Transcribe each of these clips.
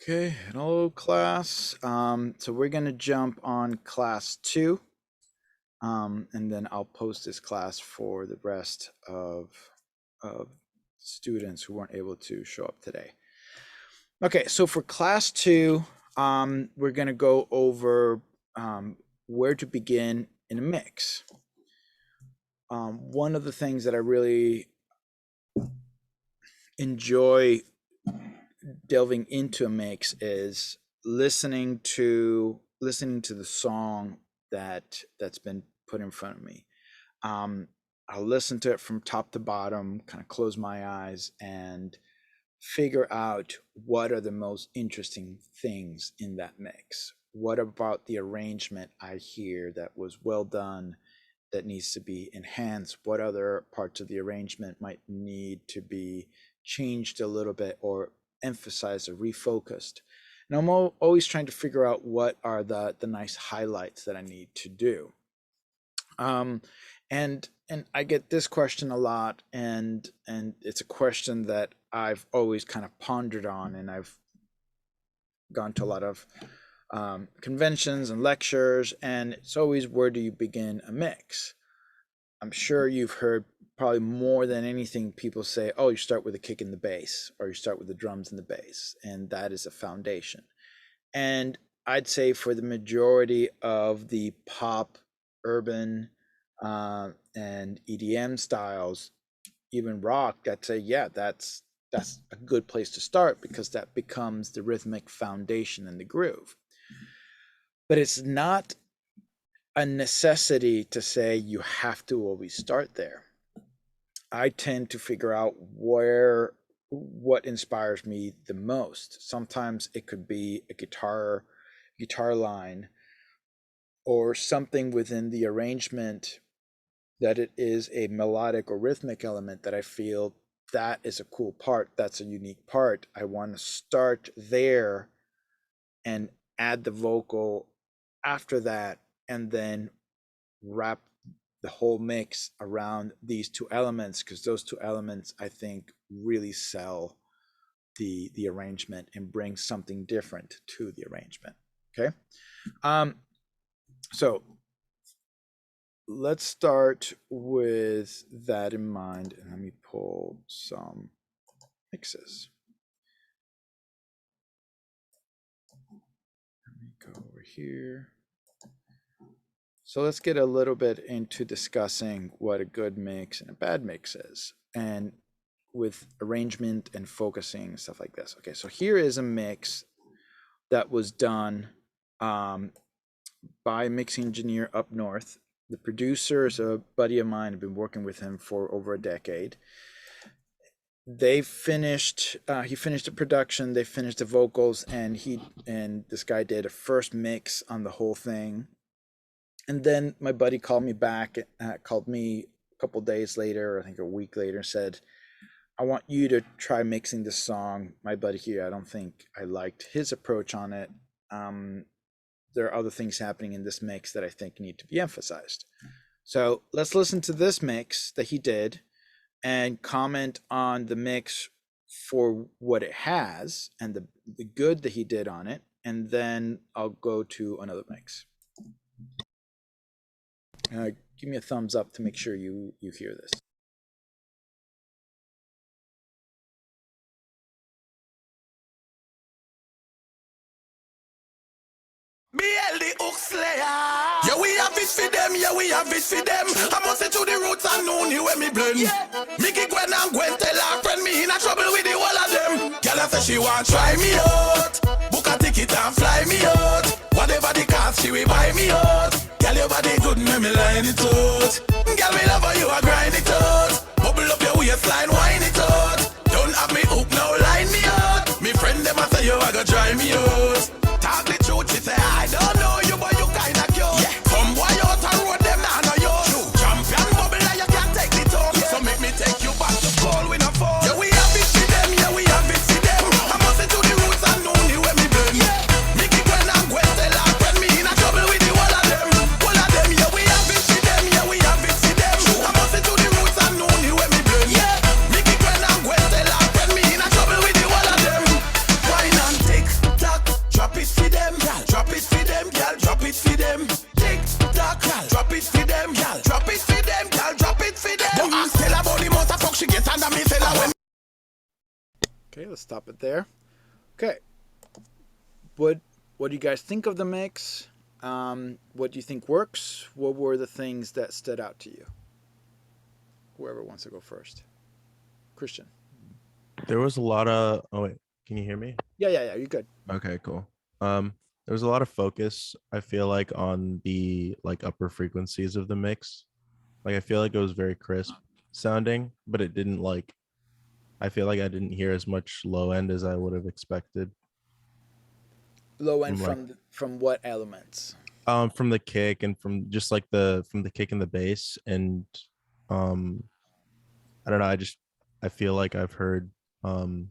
Okay, hello class. So we're gonna jump on class 2, and then I'll post this class for the rest of students who weren't able to show up today. Okay, so for class 2, we're gonna go over where to begin in a mix. One of the things that I really enjoy delving into a mix is listening to the song that's been put in front of me. I'll listen to it from top to bottom, kind of close my eyes and figure out what are the most interesting things in that mix. What about the arrangement I hear that was well done, that needs to be enhanced? What other parts of the arrangement might need to be changed a little bit or emphasized or refocused? And I'm always trying to figure out what are the nice highlights that I need to do. And I get this question a lot, and it's a question that I've always kind of pondered on, and I've gone to a lot of conventions and lectures, and it's always, where do you begin a mix? I'm sure you've heard probably more than anything people say, oh, you start with a kick in the bass, or you start with the drums and the bass, and that is a foundation. And I'd say for the majority of the pop, urban, and EDM styles, even rock, I'd say, yeah, that's a good place to start, because that becomes the rhythmic foundation and the groove. But it's not a necessity to say you have to always start there. I tend to figure out what inspires me the most. Sometimes it could be a guitar line, or something within the arrangement that it is a melodic or rhythmic element that I feel that is a cool part, that's a unique part. I want to start there and add the vocal after that, and then wrap the whole mix around these two elements, because those two elements, I think, really sell the arrangement and bring something different to the arrangement. Okay, so let's start with that in mind, and let me pull some mixes. Let me go over here. So let's get a little bit into discussing what a good mix and a bad mix is, and with arrangement and focusing and stuff like this. Okay, so here is a mix that was done by a mixing engineer up north. The producer is a buddy of mine. I've been working with him for over a decade. They finished, he finished the production, they finished the vocals, and this guy did a first mix on the whole thing. And then my buddy called me a couple days later, I think a week later, and said, I want you to try mixing this song. My buddy here, I don't think I liked his approach on it. There are other things happening in this mix that I think need to be emphasized. So let's listen to this mix that he did and comment on the mix for what it has and the good that he did on it. And then I'll go to another mix. Give me a thumbs up to make sure you hear this. BLD Oxlayer. Yeah, we have it for them, yeah, we have it for them. I must say to the roots and know you when me blend. Yeah. Mickey Gwen and Gwen tell her friend me in a trouble with the whole of them. Girl, I say she want try me out. Book a ticket and fly me out. Whatever the cost, she will buy me out. Girl, your body good, make me line it out. Girl, me love how you a grind it out. Bubble up your waistline, wine it out. Don't have me hook, now line me out. Me friend them a say you a go try me out. Talk the truth, she say I don't know you, but you kinda cute. Yeah. Come boy out and road them now know you. True. Champion bubble and you can't take the tongue. Yeah. So make me take you back to school with a phone. Yeah, we have it for them, yeah, we have it for them. I must say to the roots and know the way me blend. Yeah. Mickey Gwen and Gwen tell her friend me in a trouble with the whole of them. All of them, yeah, we have it for them, yeah, we have it for them. True. I must say to the roots and know the way me blend. Yeah. Mickey together when. Okay, let's stop it there. Okay, what do you guys think of the mix? What do you think works? What were the things that stood out to you? Whoever wants to go first. Christian. There was a lot of oh wait, can you hear me? Yeah, you're good. Okay, cool. There was a lot of focus, I feel like, on the like upper frequencies of the mix. Like I feel like it was very crisp sounding, but it didn't like I feel like I didn't hear as much low end as I would have expected. Low end From like from what elements? from the kick and from just like the kick and the bass and um I don't know, I feel like I've heard um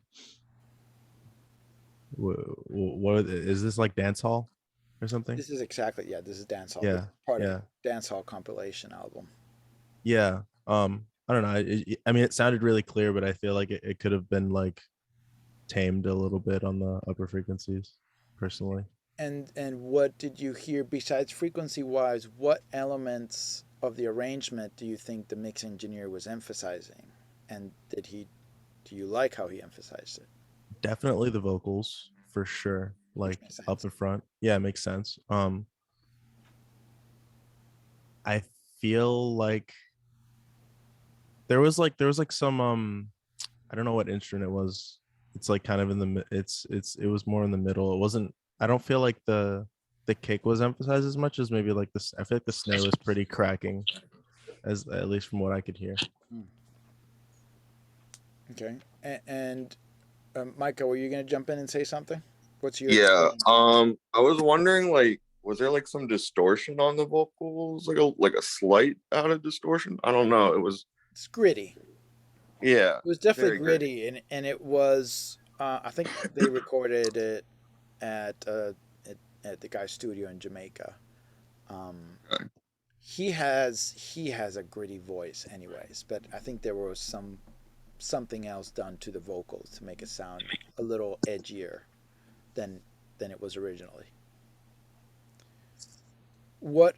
what is this like dance hall or something? This is exactly, yeah, this is Dance Hall. This Yeah, is part of yeah, Dance Hall compilation album. yeah. I don't know. I mean, it sounded really clear, but I feel like it could have been like tamed a little bit on the upper frequencies, personally. And what did you hear besides frequency wise? What elements of the arrangement do you think the mix engineer was emphasizing? And do you like how he emphasized it? Definitely the vocals for sure, Which like makes up sense. the front. Yeah, it makes sense. I feel like there was like some I don't know what instrument it was. It's like kind of in the it was more in the middle. It wasn't. I don't feel like the kick was emphasized as much as maybe like this. I feel like the snare was pretty cracking, as at least from what I could hear. Okay. And Micah, were you going to jump in and say something? What's your Yeah. experience? I was wondering, like, was there like some distortion on the vocals, like a slight out of distortion? I don't know. It was, It's gritty. yeah, It was definitely very good. gritty, and it was. I think they recorded it at uh, at the guy's studio in Jamaica. Um, Okay. he has a gritty voice, anyways. But I think there was something else done to the vocals to make it sound a little edgier than it was originally. What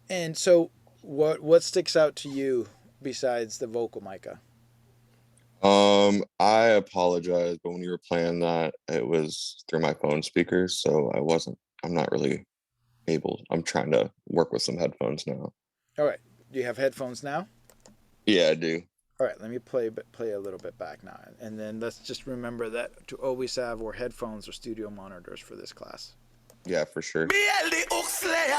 and so what sticks out to you besides the vocal, Micah? I apologize, but when you were playing that, it was through my phone speakers, so I'm not really able. I'm trying to work with some headphones now. All right, do you have headphones now? Yeah, I do. All right, let me play a little bit back now, and then let's just remember that to always have our headphones or studio monitors for this class. Yeah, for sure. BL the Hook Slayer.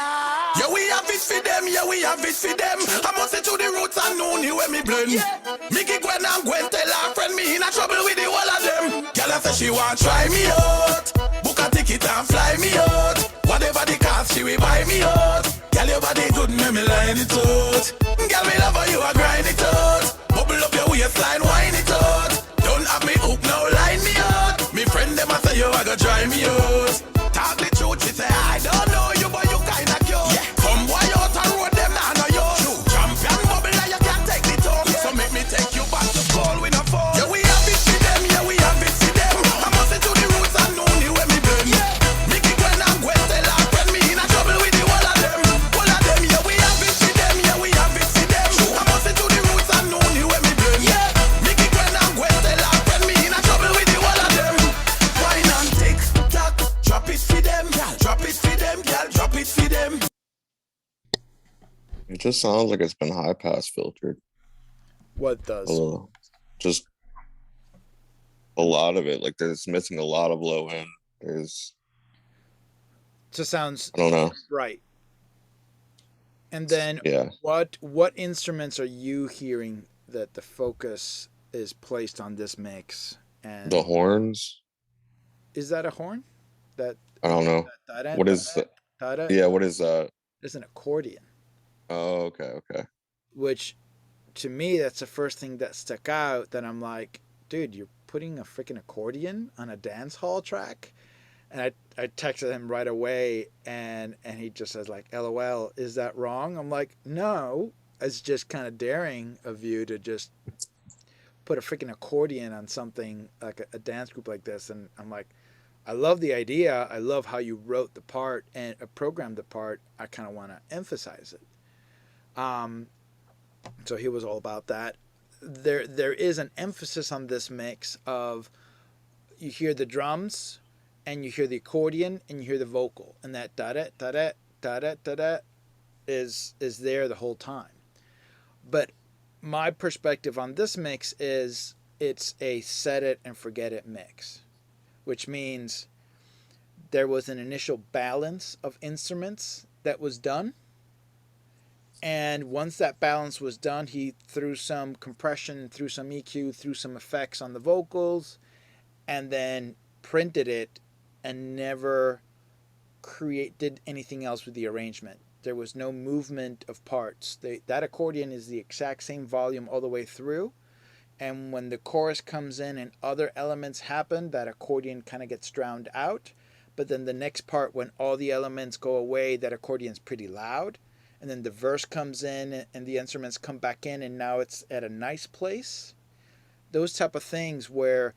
Yeah, we have it for them. Yeah, we have it for them. I must say to the roots and know you when me blend. Yeah. Mickey Gwen and Gwen tell her friend me in a trouble with the whole of them. Girl, I say she want try me out. Book a ticket and fly me out. Whatever the cost, she will buy me out. Girl, your body good, me line it out. Girl, me love how you a grind it out. Bubble up your waistline, wine it out. Don't have me hook, now line me out. Me friend them a say you a go try me out. Talk the truth, she say I don't know you, but you kinda cute. Yeah. Come boy out and road them now, know you. True. Champion bubble, now you can't take the tongue. Yeah. So make me take you back to school with a phone. Yeah, we have it for them, yeah, we have it for them. I must say to the roots and know you when me blend. Yeah. Mickey Gwen and Gwen tell her friend me in a trouble with the whole of them. Whole of them, yeah, we have it for them, yeah, we have it for them. True. I must say to the roots and know you when me blend. Yeah. Mickey Gwen and Gwen tell her friend me in a trouble with the whole of them. Wine and tick tock, drop it for them, girl. Drop it for them, girl. Drop it for them. It just sounds like it's been high pass filtered What a does? little. Just a lot of it. Like there's missing a lot of low end. There's, Just sounds I don't know. right. And then Yeah. what instruments are you hearing that the focus is placed on this mix? And The horns. is that a horn? That I don't know. that What is that? that Yeah, what is that? is an accordion, Oh, okay. which to me that's the first thing that stuck out. That I'm like, dude, you're putting a freaking accordion on a dance hall track. And I texted him right away, and he just says like, "LOL, is that wrong?" I'm like, "No, it's just kind of daring of you to just put a freaking accordion on something like a dance group like this." And I'm like, I love the idea. I love how you wrote the part and programmed the part. I kind of want to emphasize it. So he was all about that. there is an emphasis on this mix of you hear the drums and you hear the accordion and you hear the vocal, and that da da da da da da da da is there the whole time. But my perspective on this mix is it's a set it and forget it mix, which means there was an initial balance of instruments that was done. And once that balance was done, he threw some compression, threw some EQ, threw some effects on the vocals, and then printed it and never did anything else with the arrangement. There was no movement of parts. That accordion is the exact same volume all the way through. And when the chorus comes in and other elements happen, that accordion kind of gets drowned out. But then the next part, when all the elements go away, that accordion's pretty loud. And then the verse comes in and the instruments come back in and now it's at a nice place. Those type of things where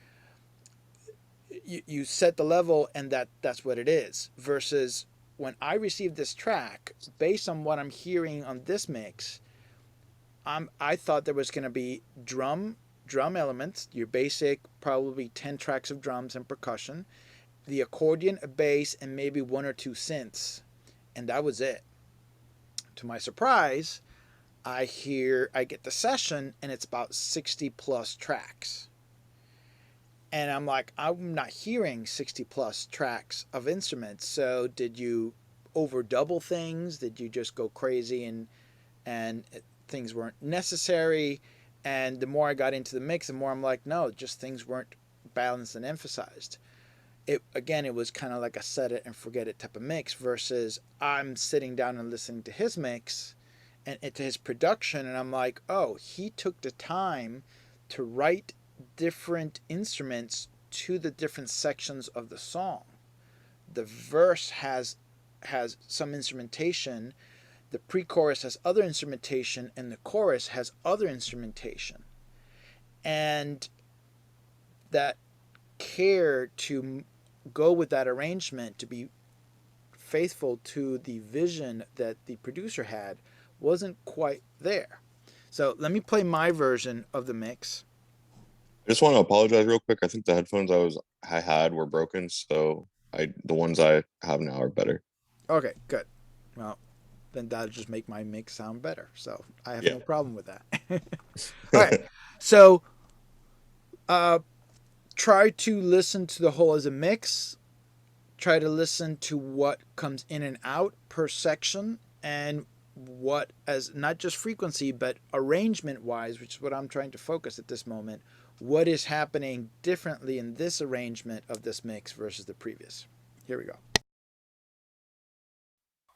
you set the level and that's what it is. Versus when I received this track, based on what I'm hearing on this mix, I thought there was going to be drum elements, your basic probably 10 tracks of drums and percussion, the accordion, a bass, and maybe one or two synths. And that was it. To my surprise, I get the session and it's about 60 plus tracks. And I'm like, I'm not hearing 60 plus tracks of instruments. So did you over double things? Did you just go crazy and things weren't necessary? And the more I got into the mix, the more I'm like, no, just things weren't balanced and emphasized. It was kind of like a set it and forget it type of mix versus I'm sitting down and listening to his mix and to his production. And I'm like, oh, he took the time to write different instruments to the different sections of the song. The verse has some instrumentation, the pre-chorus has other instrumentation, and the chorus has other instrumentation. And that care to go with that arrangement, to be faithful to the vision that the producer had, wasn't quite there. So let me play my version of the mix. I just want to apologize real quick. I think the headphones I had were broken, so the ones I have now are better. Okay, good. Well, then that'll just make my mix sound better. So I have no problem with that. All right. So try to listen to the whole as a mix. Try to listen to what comes in and out per section and what as not just frequency, but arrangement wise, which is what I'm trying to focus at this moment. What is happening differently in this arrangement of this mix versus the previous? Here we go.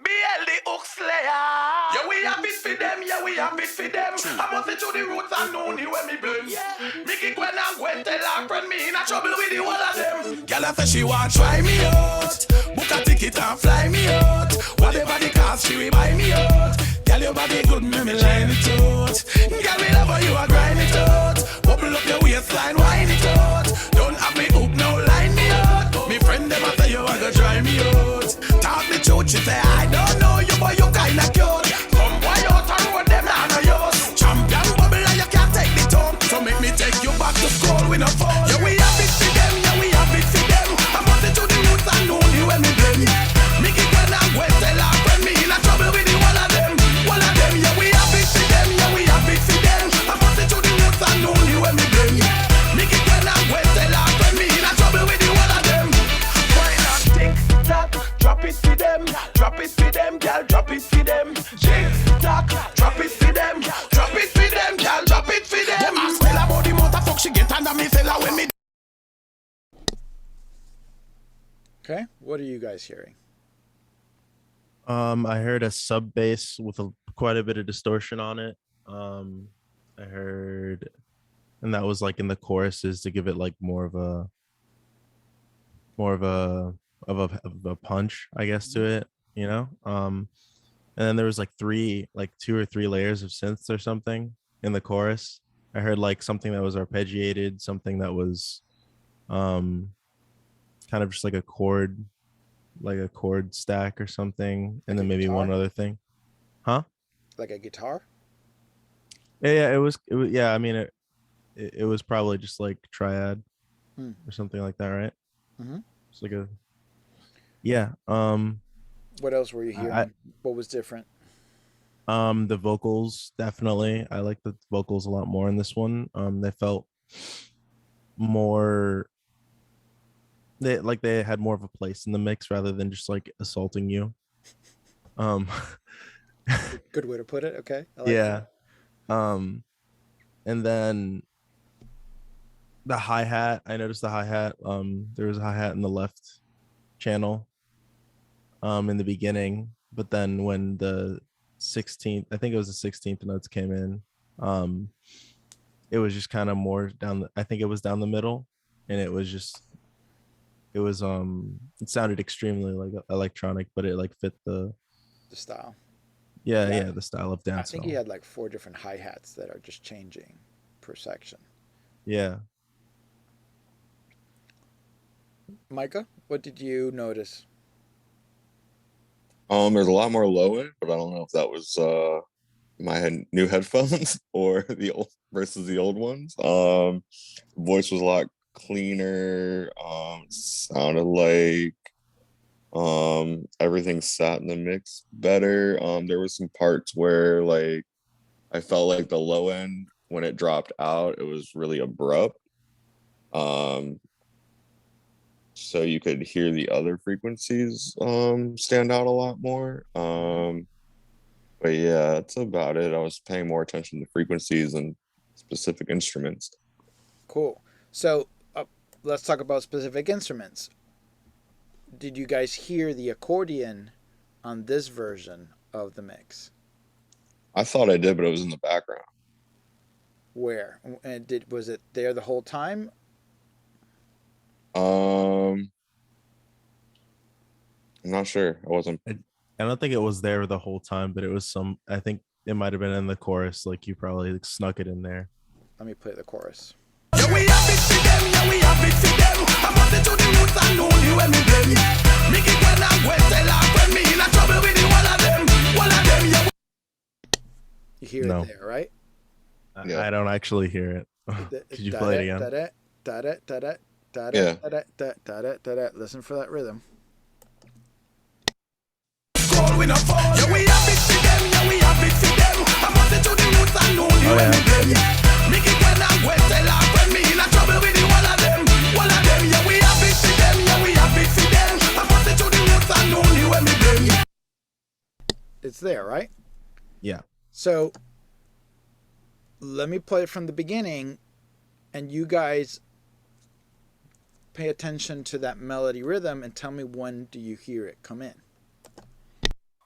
BL the Hook Slayer. Yeah, we have it for them. Yeah, we have it for them. I must it to the roots and know you when me blend. Mickey Gwen and Gwen tell her friend me in a trouble with the whole of them. Girl, I say she want try me out. Book a ticket and fly me out. Whatever the cost, she will buy me out. Girl, your body good, me line it out. Girl, we love how you a grind it out. Bubble up your waistline, wine it out. Don't have me hook, no line me out. Me friend them a say you a go try me out. Talk the truth, she say I don't know you, but you kinda cute. Come boy out and road them down on yours. Champion bubble and you can't take the tone. So make me take you back to school with no phone. Yeah, we have it for them, yeah, we have it for them. I'm on to the roots and know you when me blend. Mickey Gwen and Gwen tell her friend me in a trouble with the one of them. One of them, yeah, we have it for them, yeah, we have it for them. I'm on to the roots and know you when me blend. Mickey Gwen and Gwen tell her friend me in a trouble with the one of them. Why not tick tock, drop it for them, drop it for them, girl, drop it for them. Tick tock, drop it for them, drop it for them, girl, drop it for them. Them ask tell about the motherfuck she get under me fella when me. Okay, what are you guys hearing? I heard a sub bass with quite a bit of distortion on it. I heard, and that was like in the choruses to give it like more of a punch, I guess, to it, you know. And then there was like two or three layers of synths or something in the chorus. I heard like something that was arpeggiated, something that was kind of just like a chord stack or something, and then maybe one other thing. Huh? Like a guitar? Yeah, it was yeah, I mean it was probably just like triad Hmm. or something like that, right? Mhm. It's like a yeah. What else were you I hearing? What was different? the vocals definitely. I like the vocals a lot more in this one. They felt more they had more of a place in the mix rather than just like assaulting you. Um Good way to put it. Okay, I like yeah. that. Um and then the hi-hat, I noticed the hi-hat. There was a hi-hat in the left channel in the beginning, but then when the 16th, I think it was the 16th notes came in, um it was just kind of more down I think it was down the middle, and it was just it sounded extremely like electronic, but it like fit the The style. yeah, Yeah, yeah, the style of I think he dancehall. had like 4 different hi hats that are just changing per section. Yeah. Micah, what did you notice? There's a lot more low end, but I don't know if that was my new headphones or the old versus the old ones. Voice was a lot cleaner. Sounded like everything sat in the mix better. There was some parts where like I felt like the low end when it dropped out, it was really abrupt. Um, so you could hear the other frequencies stand out a lot more. But yeah, that's about it. I was paying more attention to frequencies and specific instruments. Cool. So let's talk about specific instruments. Did you guys hear the accordion on this version of the mix? I thought I did, but it was in the background. Where? And was it there the whole time? Um, I'm not sure. I wasn't. I don't think it was there the whole time, but it was some. I think it might have been in the chorus. Like you probably like, snuck it in there. Let me play the chorus. Yeah, we have it for them, yeah, we have it for them. I'm up to the roots and only when me blame. Make it when I'm going tell her when me in a trouble with the one of them, yeah. You hear No. it there, right? Yeah. I don't actually hear it. Could you play it again? Yeah. Listen for that rhythm. Call we no fall. Yeah, we have it for them, yeah, we have it for them. I'm up to the roots and only when me blame. Make it when I'm going tell her when me in a trouble with the one of them, yeah, we have it for them, yeah, we have it for them. I'm up to the roots and only when me blame. It's there, right? Yeah. So let me play it from the beginning, and you guys pay attention to that melody rhythm and tell me when do you hear it come in.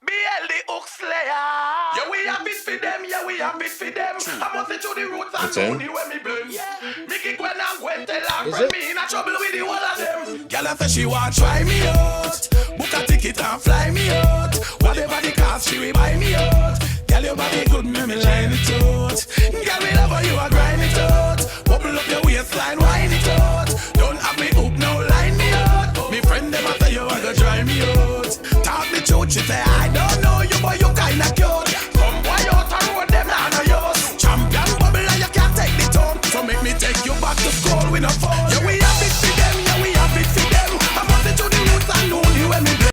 BL the Hook Slayer. Yeah, we have it for them, yeah, we have it for them. I'm up to the roots and It's in? only when me blame. Make it when I'm going tell her Is when it? me in a trouble with the one of them. Girl, I say she want try me out. Book a ticket and fly me out. Whatever the cost, she will buy me out. Girl, your body good, me line it out. Girl, me love how you a grind it out. Bubble up your waistline, wine it out. Don't have me hook, no line me out. Me friend them a say you a go try me out. Talk the truth, she say I don't know you, but you kinda cute. Come boy out and road them nah no use. Champion bubble and you can't take the tone. So make me take you back to school with no phone. Yeah, we have it for them, yeah, we have it for them. I'm up to the roots and only when me blame.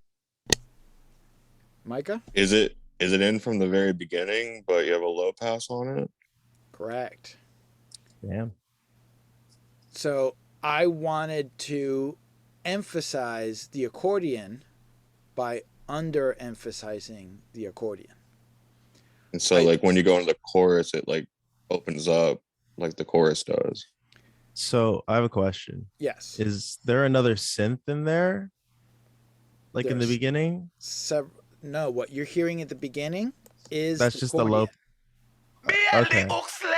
Micah? Is it in from the very beginning, but you have a low pass on it? Correct. Damn. So I wanted to emphasize the accordion by under-emphasizing the accordion. And so Right. like when you go into the chorus, it like opens up like the chorus does. So I have a question. Yes. Is there another synth in there? Like in the There's beginning? No, what you're hearing at the beginning is That's just the low. BL Okay. the Hook Slayer.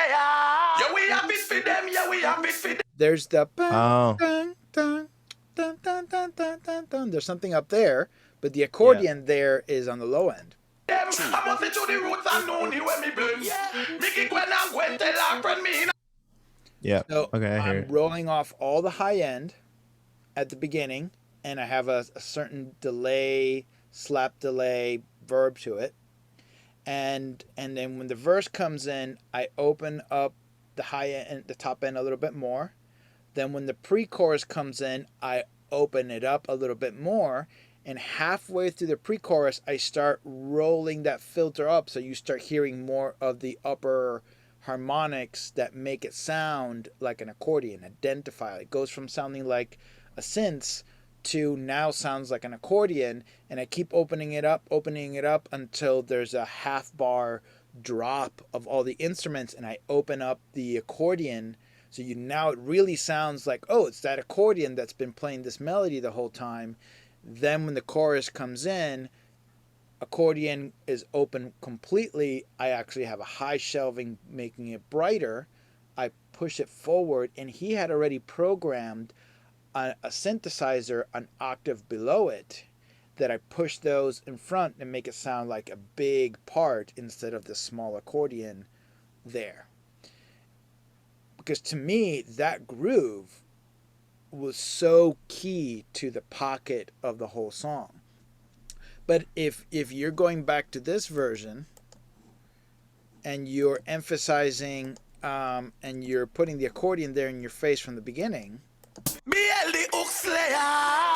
Yeah, we have it for them, yeah, we have it for them. There's the Oh. dun, dun, dun, dun, dun, dun, dun, dun. There's something up there, but the accordion there is on the low end. I'm up to the roots and only when me blame. Make it when I'm going tell her when me in a Yeah. So Okay, I hear I'm it. rolling off all the high end at the beginning, and I have a certain delay, slap delay verb to it. and then when the verse comes in, I open up the high end, the top end a little bit more. Then when the pre-chorus comes in, I open it up a little bit more, and halfway through the pre-chorus, I start rolling that filter up, so you start hearing more of the upper harmonics that make it sound like an accordion, identify. It goes from sounding like a synth to now sounds like an accordion, and I keep opening it up until there's a half bar drop of all the instruments, and I open up the accordion. So now it really sounds like, oh, it's that accordion that's been playing this melody the whole time. Then when the chorus comes in, accordion is open completely. I actually have a high shelving making it brighter. I push it forward, and he had already programmed a synthesizer an octave below it that I push those in front and make it sound like a big part instead of the small accordion there. Because to me, that groove was so key to the pocket of the whole song. But if you're going back to this version and you're emphasizing and you're putting the accordion there in your face from the beginning. BL the Hook Slayer.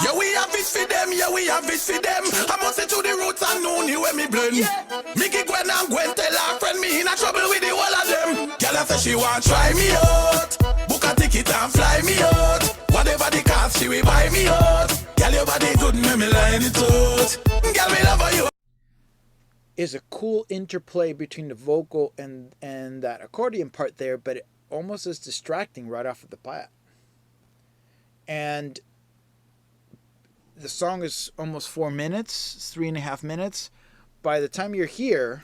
Yeah, we have it for them. Yeah, we have it for them. I must say to the roots and know you when me blend. Yeah. Mickey Gwen and Gwen tell her friend me in a trouble with the whole of them. Girl, I say she want try me out. Book a ticket and fly me out. Whatever the cost, she will buy me out. Girl, your body good, me line it out. Girl, me love you. Is a cool interplay between the vocal and that accordion part there, but it almost is distracting right off of the bat. And the song is almost 4 minutes, it's 3.5 minutes. By the time you're here,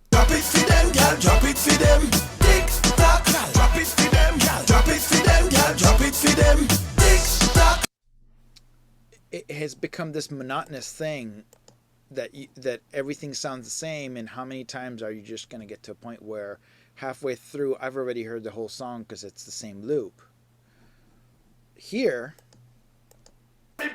drop it for them, girl, drop it for them. Tick tock, drop it for them, girl, drop it for them, girl, drop it for them. Tick tock. It has become this monotonous thing that everything sounds the same, and how many times are you just going to get to a point where halfway through I've already heard the whole song because it's the same loop. Here, Mickey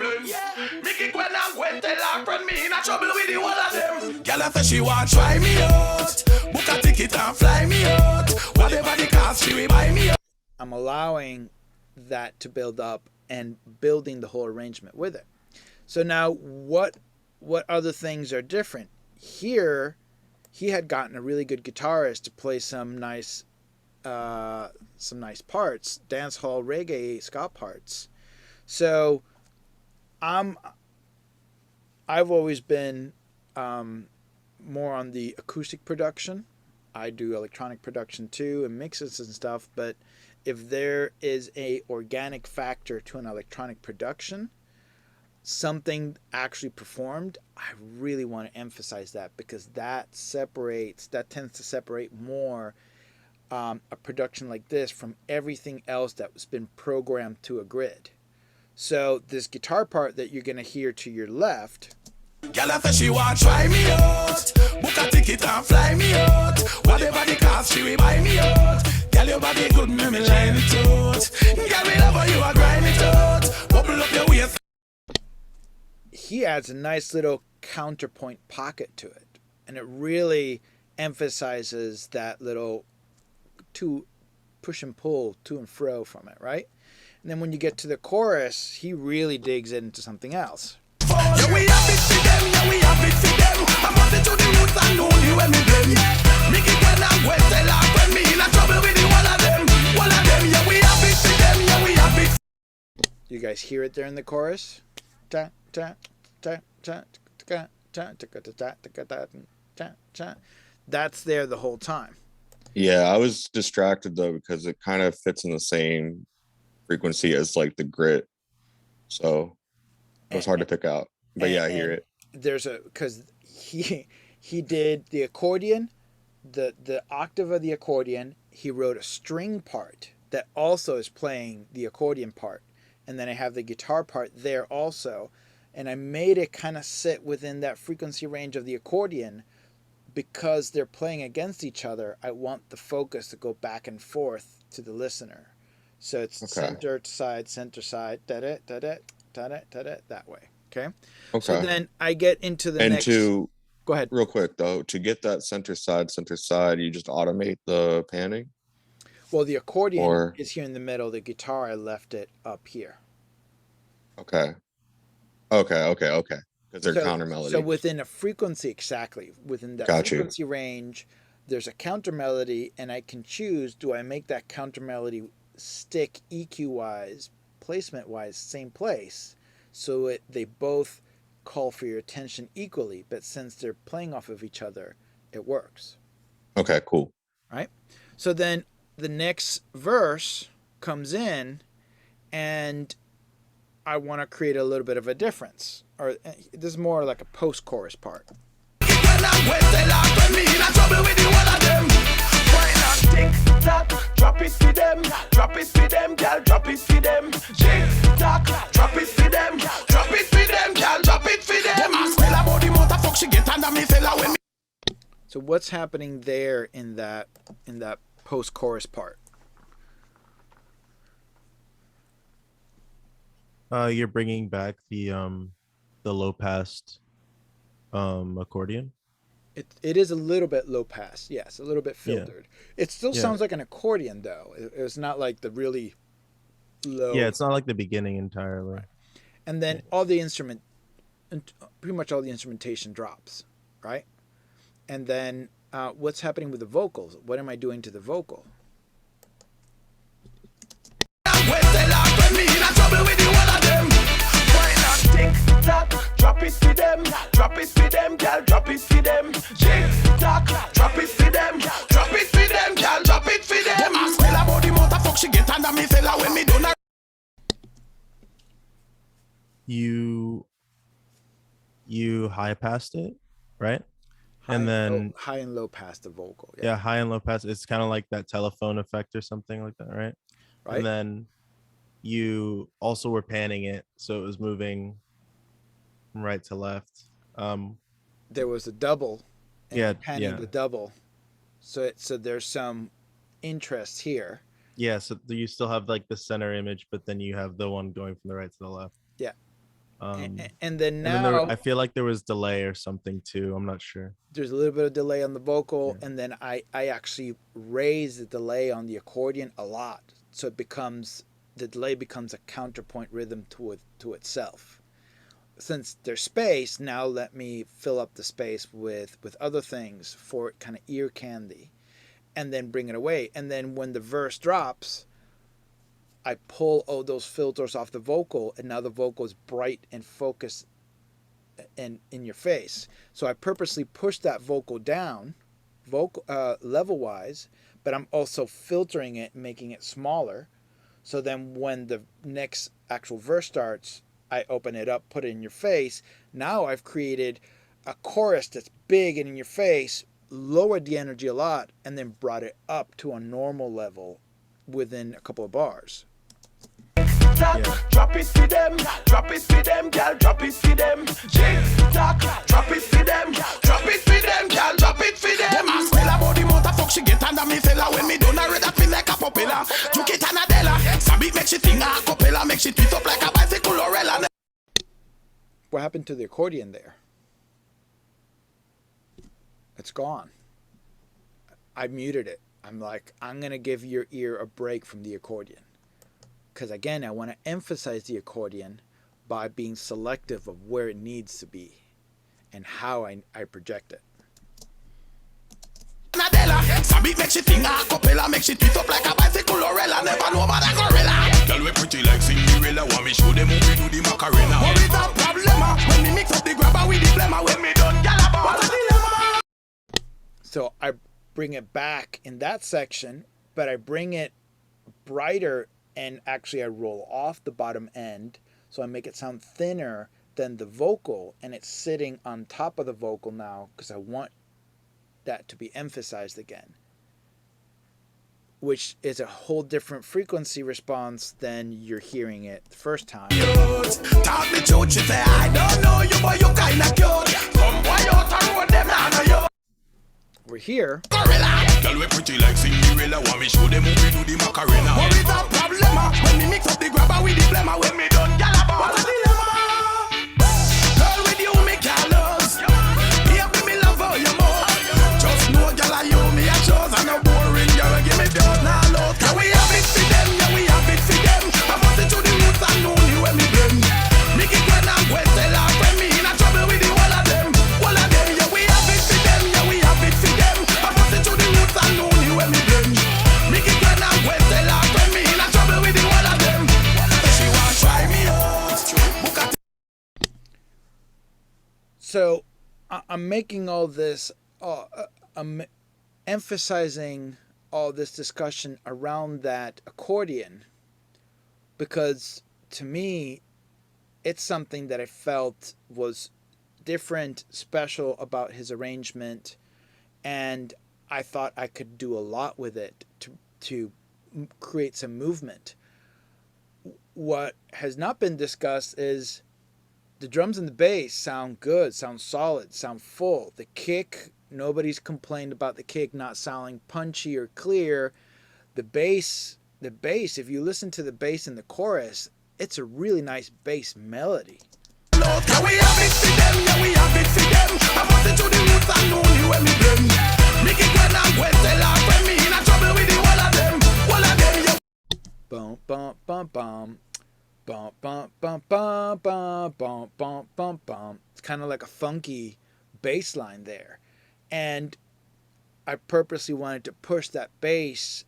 Gwen and Gwen tell her friend me in a trouble with the whole of them. Girl, I say she want try me out. Book a ticket and fly me out. Whatever the cost, she will buy me out. I'm allowing that to build up and building the whole arrangement with it. So now what other things are different? Here, he had gotten a really good guitarist to play some nice parts, dance hall reggae ska parts. So I've always been more on the acoustic production. I do electronic production too and mixes and stuff, but if there is a organic factor to an electronic production, something actually performed, I really want to emphasize that, because that tends to separate more a production like this from everything else that was been programmed to a grid. So this guitar part that you're going to hear to your left, girl, I say she want try me out. Book a ticket and fly me out. Whatever the cost, she will buy me out. Girl, your body good, me line it out. Girl, me love how you a grind it out. Bubble up your waist. He adds a nice little counterpoint pocket to it, and it really emphasizes that little push and pull to and fro from it, right? And then when you get to the chorus, he really digs into something else. Yeah, we have it for them, yeah, we have it for them. I'm on to the roots and know you when me blend. Mickey Gwen and Gwen tell her friend me in a trouble with the one of them. One of them, yeah, we have it for them, yeah, we have it. You guys hear it there in the chorus? That's there the whole time. Yeah, I was distracted though because it kind of fits in the same frequency as like the grit, so it was hard to pick out. But yeah, I hear it. Because he did the accordion, the octave of the accordion. He wrote a string part that also is playing the accordion part, and then I have the guitar part there also, and I made it kind of sit within that frequency range of the accordion. Because they're playing against each other, I want the focus to go back and forth to the listener. So it's center side, da-da, da-da, da-da, da-da, that way. Okay? So then I get into the next... Go ahead. Real quick though, to get that center side, you just automate the panning. Well, the accordion Or- is here in the middle. The guitar, I left it up here. Okay. Because they're counter melody. So within a frequency, exactly, within that Got you. frequency range, there's a counter melody, and I can choose, do I make that counter melody stick EQ-wise, placement-wise, same place, so they both call for your attention equally, but since they're playing off of each other, it works. Okay, cool. Right? So then the next verse comes in, and I want to create a little bit of a difference. Or this is more like a post-chorus part. When I went to lock when me in a trouble with the one of them. Why not tick tock, drop it for them, drop it for them, girl, drop it for them. Tick tock, drop it for them, drop it for them, girl, drop it for them. Them ask tell about the motor fuck she get under me fella when me. So what's happening there in that post-chorus part? You're bringing back the low passed accordion. It is a little bit low pass, yes, a little bit Yeah. filtered. It still Yeah. sounds like an accordion though. It's not like the really low. Yeah, it's not like the beginning entirely. And then all the pretty much all the instrumentation drops, right? And then what's happening with the vocals? What am I doing to the vocal? When they lock when me in a trouble with the one of them. Why not tick tock, drop it for them, drop it for them, girl, drop it for them. Tick tock, drop it for them, drop it for them, girl, drop it for them. Them ask tell about the motor fuck she get under me fella when me done. You high passed it, right? High And then low, high and low pass the vocal. yeah, high and low pass. It's kind of like that telephone effect or something like that, right? Right. And then you also were panning it, so it was moving from right to left. There was a double. And Yeah, I'm panning yeah. the double. So there's some interest here. Yeah, so you still have like the center image, but then you have the one going from the right to the left. Yeah. And And then then now I feel like there was delay or something too. I'm not sure. there's a little bit of delay on the vocal, Yeah. and then I actually raise the delay on the accordion a lot, so the delay becomes a counterpoint rhythm to itself. Since there's space, now let me fill up the space with other things for kind of ear candy, and then bring it away. And then when the verse drops, I pull all those filters off the vocal, and now the vocal is bright and focused and in your face. So I purposely push that vocal down, level wise, but I'm also filtering it, making it smaller. So then when the next actual verse starts, I open it up, put it in your face. Now I've created a chorus that's big and in your face, lowered the energy a lot, and then brought it up to a normal level within a couple of bars. Tock, drop it for them, drop it for them, girl, drop it for them. Tick tock, drop it for them, drop it for them, girl, drop it for them. Them ask tell about the motor fuck she get under me fella when me done a red up feel like a propeller. Juke it Anadella, Sabit make she think a cappella, make she twist up like a bicycle Lorella. What happened to the accordion there? It's gone. I muted it. I'm like, I'm going to give your ear a break from the accordion. Because again, I want to emphasize the accordion by being selective of where it needs to be and how I project it. Nadella, Sabit make she think a cappella, make she twist up like a bicycle Lorella. Never know about a gorilla. Girl we pretty like Cinderella, want me show them how we do the Macarena. What is the problem? When me mix up the grabber with the blemmer, when me done galaba. What's the dilemma? So I bring it back in that section, but I bring it brighter, and actually I roll off the bottom end, so I make it sound thinner than the vocal, and it's sitting on top of the vocal now because I want that to be emphasized again, which is a whole different frequency response than you're hearing it the first time. Talk the truth, she say I don't know you, but you kinda cute. Come boy out and road them, now know you. We're here. Gorilla. Girl we pretty like Cinderella, want me show them how we do the Macarena. What is the problem? When me mix up the grabber with the blemmer, when me done galaba. What's the dilemma? Girl with you me can't lose. Here be me So I'm making all this, I'm emphasizing all this discussion around that accordion because to me, it's something that I felt was different, special about his arrangement, and I thought I could do a lot with it to create some movement. What has not been discussed is the drums and the bass sound good, sound solid, sound full. The kick, nobody's complained about the kick not sounding punchy or clear. The bass, if you listen to the bass in the chorus, it's a really nice bass melody. Yeah, we have it for them, yeah, we have it for them. I'm on to the roots and know you when me blend. Make it when I'm when tell her when me in a trouble with the whole of them, yo. Bum bum bum bum. Bum bum bum bum bum bum bum bum bum. It's kind of like a funky bass line there. And I purposely wanted to push that bass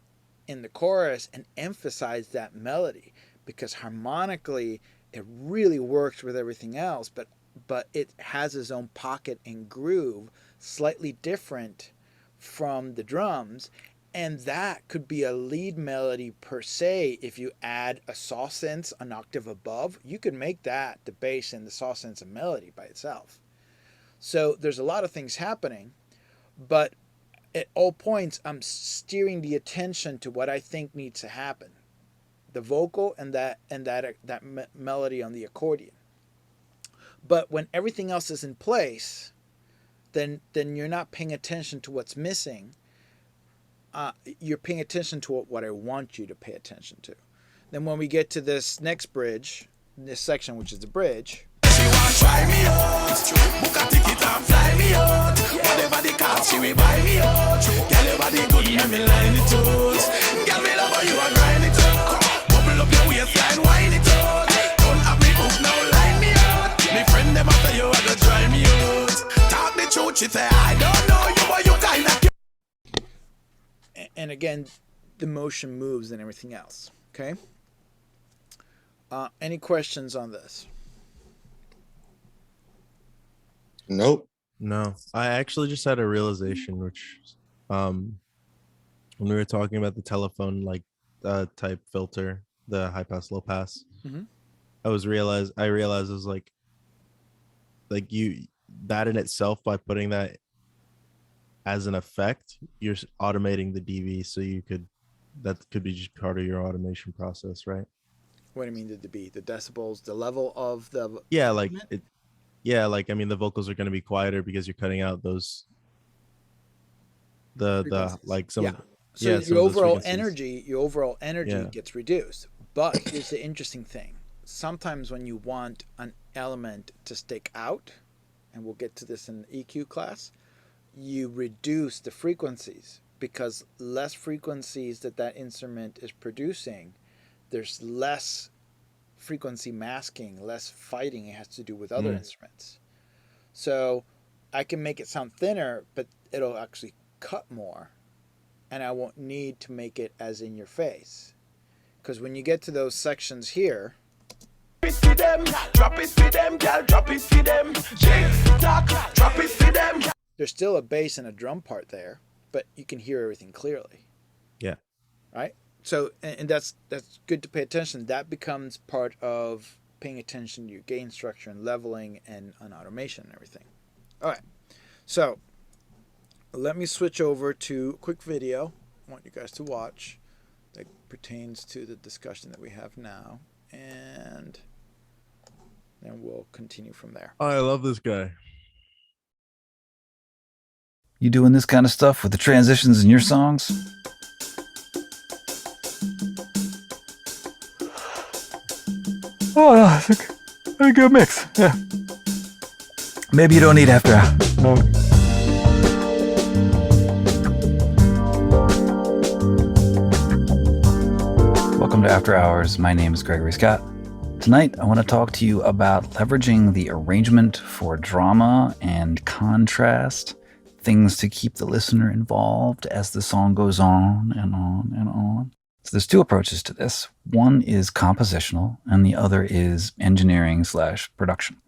in the chorus and emphasize that melody because harmonically it really works with everything else, but it has its own pocket and groove, slightly different from the drums. And that could be a lead melody per se. If you add a saw synth an octave above, you could make that the bass and the saw synth a melody by itself. So there's a lot of things happening, but at all points, I'm steering the attention to what I think needs to happen: the vocal and that melody on the accordion. But when everything else is in place, then you're not paying attention to what's missing. You're paying attention to what I want you to pay attention to. Then when we get to this next bridge, this section, which is the bridge. She want try me out, book a ticket and fly me out. Whatever the cost, she will buy me out. Girl, your body good, let me line it out. Girl, me love how you a grind it out. Bubble up your waistline, wine it out. Don't have me hook now, line me out. Me friend them after you, I go try me out. Talk the truth, she say I don't know you, but you kinda. And again, the motion moves and everything else. Okay. Any questions on this? Nope. No, I actually just had a realization, which, when we were talking about the telephone type filter, the high pass, low pass, Mhm. I realized it was like you that in itself, by putting that as an effect, you're automating the DV, so that could be just part of your automation process, right? What do you mean the dB? The decibels, the level of the Yeah, like movement? it. Yeah, like I mean, the vocals are going to be quieter because you're cutting out those the frequencies. like some Yeah. of So yeah, some of those your overall energy Yeah. gets reduced. But here's the interesting thing. Sometimes when you want an element to stick out, and we'll get to this in the EQ class, you reduce the frequencies because less frequencies that instrument is producing, there's less frequency masking, less fighting it has to do with other instruments. So I can make it sound thinner, but it'll actually cut more, and I won't need to make it as in your face. Because when you get to those sections here, it for them, drop it for them, girl, drop it for them. Tick-tock, drop it for them. there's still a bass and a drum part there, but you can hear everything clearly. Yeah. Right? So, and that's good to pay attention. That becomes part of paying attention to your gain structure and leveling and on automation and everything. All right. So, let me switch over to a quick video I want you guys to watch that pertains to the discussion that we have now. And then we'll continue from there. I love this guy. You doing this kind of stuff with the transitions in your songs? Oh, yeah, I think a good mix. Yeah. Maybe you don't need after. No. Welcome to After Hours. My name is Gregory Scott. Tonight, I want to talk to you about leveraging the arrangement for drama and contrast, things to keep the listener involved as the song goes on and on and on. So there's two approaches to this. One is compositional, and the other is engineering/production.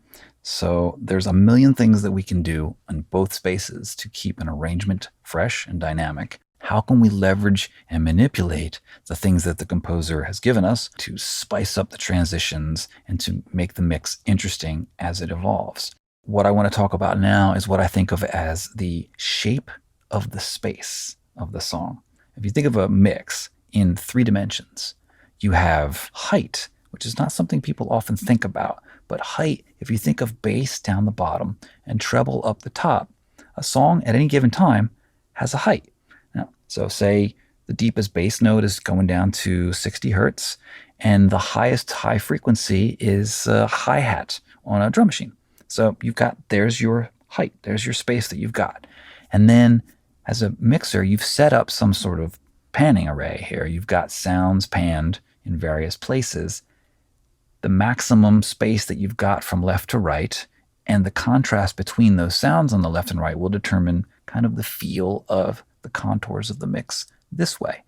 So there's a million things that we can do on both spaces to keep an arrangement fresh and dynamic. How can we leverage and manipulate the things that the composer has given us to spice up the transitions and to make the mix interesting as it evolves? What I want to talk about now is what I think of as the shape of the space of the song. If you think of a mix in 3 dimensions, you have height, which is not something people often think about. But height, if you think of bass down the bottom and treble up the top, a song at any given time has a height. Now, so say the deepest bass note is going down to 60 hertz, and the highest high frequency is a hi-hat on a drum machine. So there's your height, there's your space that you've got. And then as a mixer, you've set up some sort of panning array here. You've got sounds panned in various places. The maximum space that you've got from left to right and the contrast between those sounds on the left and right will determine kind of the feel of the contours of the mix this way.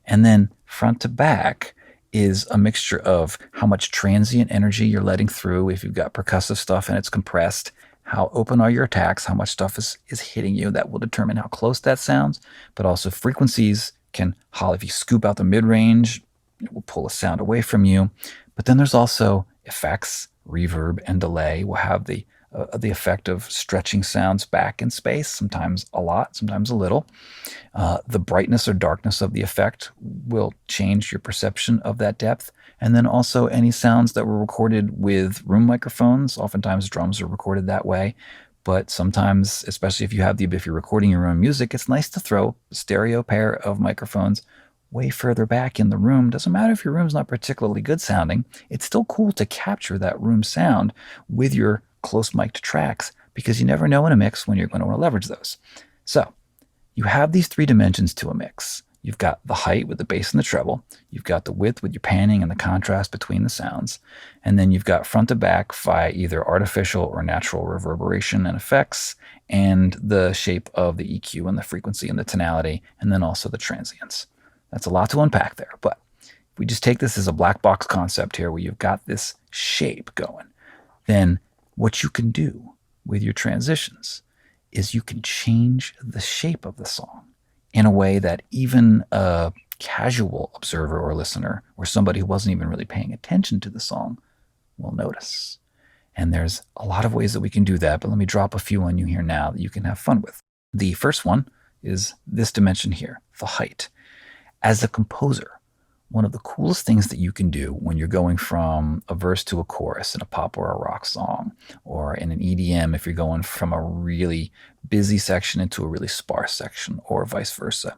And then front to back is a mixture of how much transient energy you're letting through. If you've got percussive stuff and it's compressed, how open are your attacks, how much stuff is hitting you. That will determine how close that sounds. But also frequencies can holler. If you scoop out the mid-range, it will pull a sound away from you. But then there's also effects, reverb, and delay will have the effect of stretching sounds back in space, sometimes a lot, sometimes a little. The brightness or darkness of the effect will change your perception of that depth. And then also any sounds that were recorded with room microphones. Oftentimes drums are recorded that way. But sometimes, especially if you're recording your own music, it's nice to throw a stereo pair of microphones way further back in the room. Doesn't matter if your room's not particularly good sounding. It's still cool to capture that room sound with your close mic'd tracks because you never know in a mix when you're going to want to leverage those. So you have these 3 dimensions to a mix. You've got the height with the bass and the treble. You've got the width with your panning and the contrast between the sounds. And then you've got front to back via either artificial or natural reverberation and effects, and the shape of the EQ and the frequency and the tonality, and then also the transients. That's a lot to unpack there, but if we just take this as a black box concept here where you've got this shape going, then what you can do with your transitions is you can change the shape of the song in a way that even a casual observer or listener or somebody who wasn't even really paying attention to the song will notice. And there's a lot of ways that we can do that, but let me drop a few on you here now that you can have fun with. The first one is this dimension here, the height. As a composer, one of the coolest things that you can do when you're going from a verse to a chorus in a pop or a rock song, or in an EDM if you're going from a really busy section into a really sparse section, or vice versa.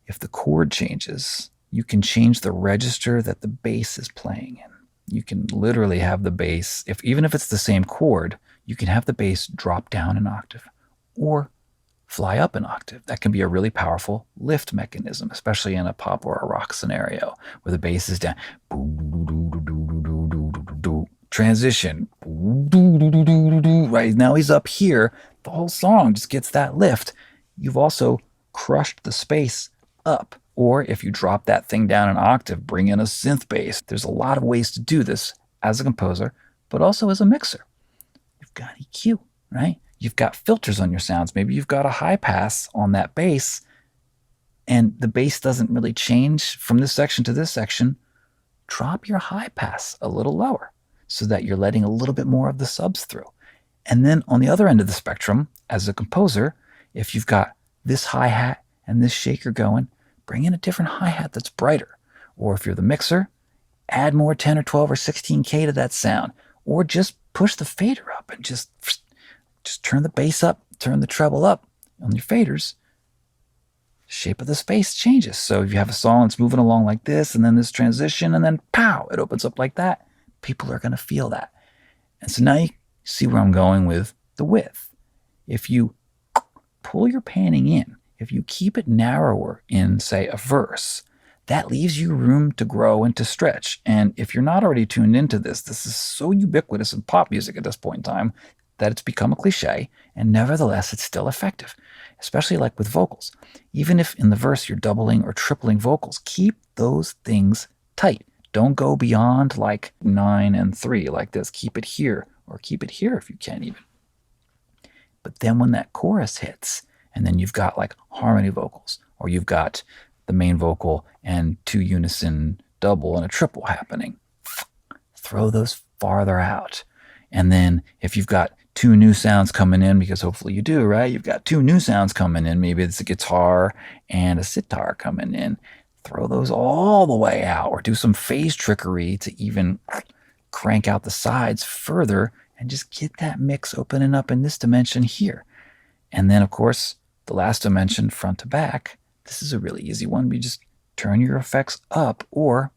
If the chord changes, you can change the register that the bass is playing in. You can literally have the bass, even if it's the same chord, you can have the bass drop down an octave or fly up an octave. That can be a really powerful lift mechanism, especially in a pop or a rock scenario where the bass is down. Transition. Right now he's up here. The whole song just gets that lift. You've also crushed the space up. Or if you drop that thing down an octave, bring in a synth bass. There's a lot of ways to do this as a composer, but also as a mixer. You've got EQ, right? You've got filters on your sounds. Maybe you've got a high pass on that bass, and the bass doesn't really change from this section to this section. Drop your high pass a little lower so that you're letting a little bit more of the subs through. And then on the other end of the spectrum, as a composer, if you've got this hi-hat and this shaker going, bring in a different hi-hat that's brighter. Or if you're the mixer, add more 10 or 12 or 16K to that sound. Or just push the fader up and just turn the bass up, turn the treble up on your faders. Shape of the space changes. So if you have a song that's moving along like this, and then this transition, and then pow, it opens up like that, people are going to feel that. And so now you see where I'm going with the width. If you pull your panning in, if you keep it narrower in, say, a verse, that leaves you room to grow and to stretch. And if you're not already tuned into this is so ubiquitous in pop music at this point in time that it's become a cliche, and nevertheless it's still effective, especially like with vocals. Even if in the verse you're doubling or tripling vocals, keep those things tight. Don't go beyond like 9 and 3 like this. Keep it here or keep it here if you can even. But then when that chorus hits, and then you've got like harmony vocals, or you've got the main vocal and 2 unison double and a triple happening, throw those farther out. And then if you've got 2 new sounds coming in, because hopefully you do, right? You've got 2 new sounds coming in. Maybe it's a guitar and a sitar coming in. Throw those all the way out, or do some phase trickery to even crank out the sides further and just get that mix opening up in this dimension here. And then, of course, the last dimension, front to back, this is a really easy one. You just turn your effects up or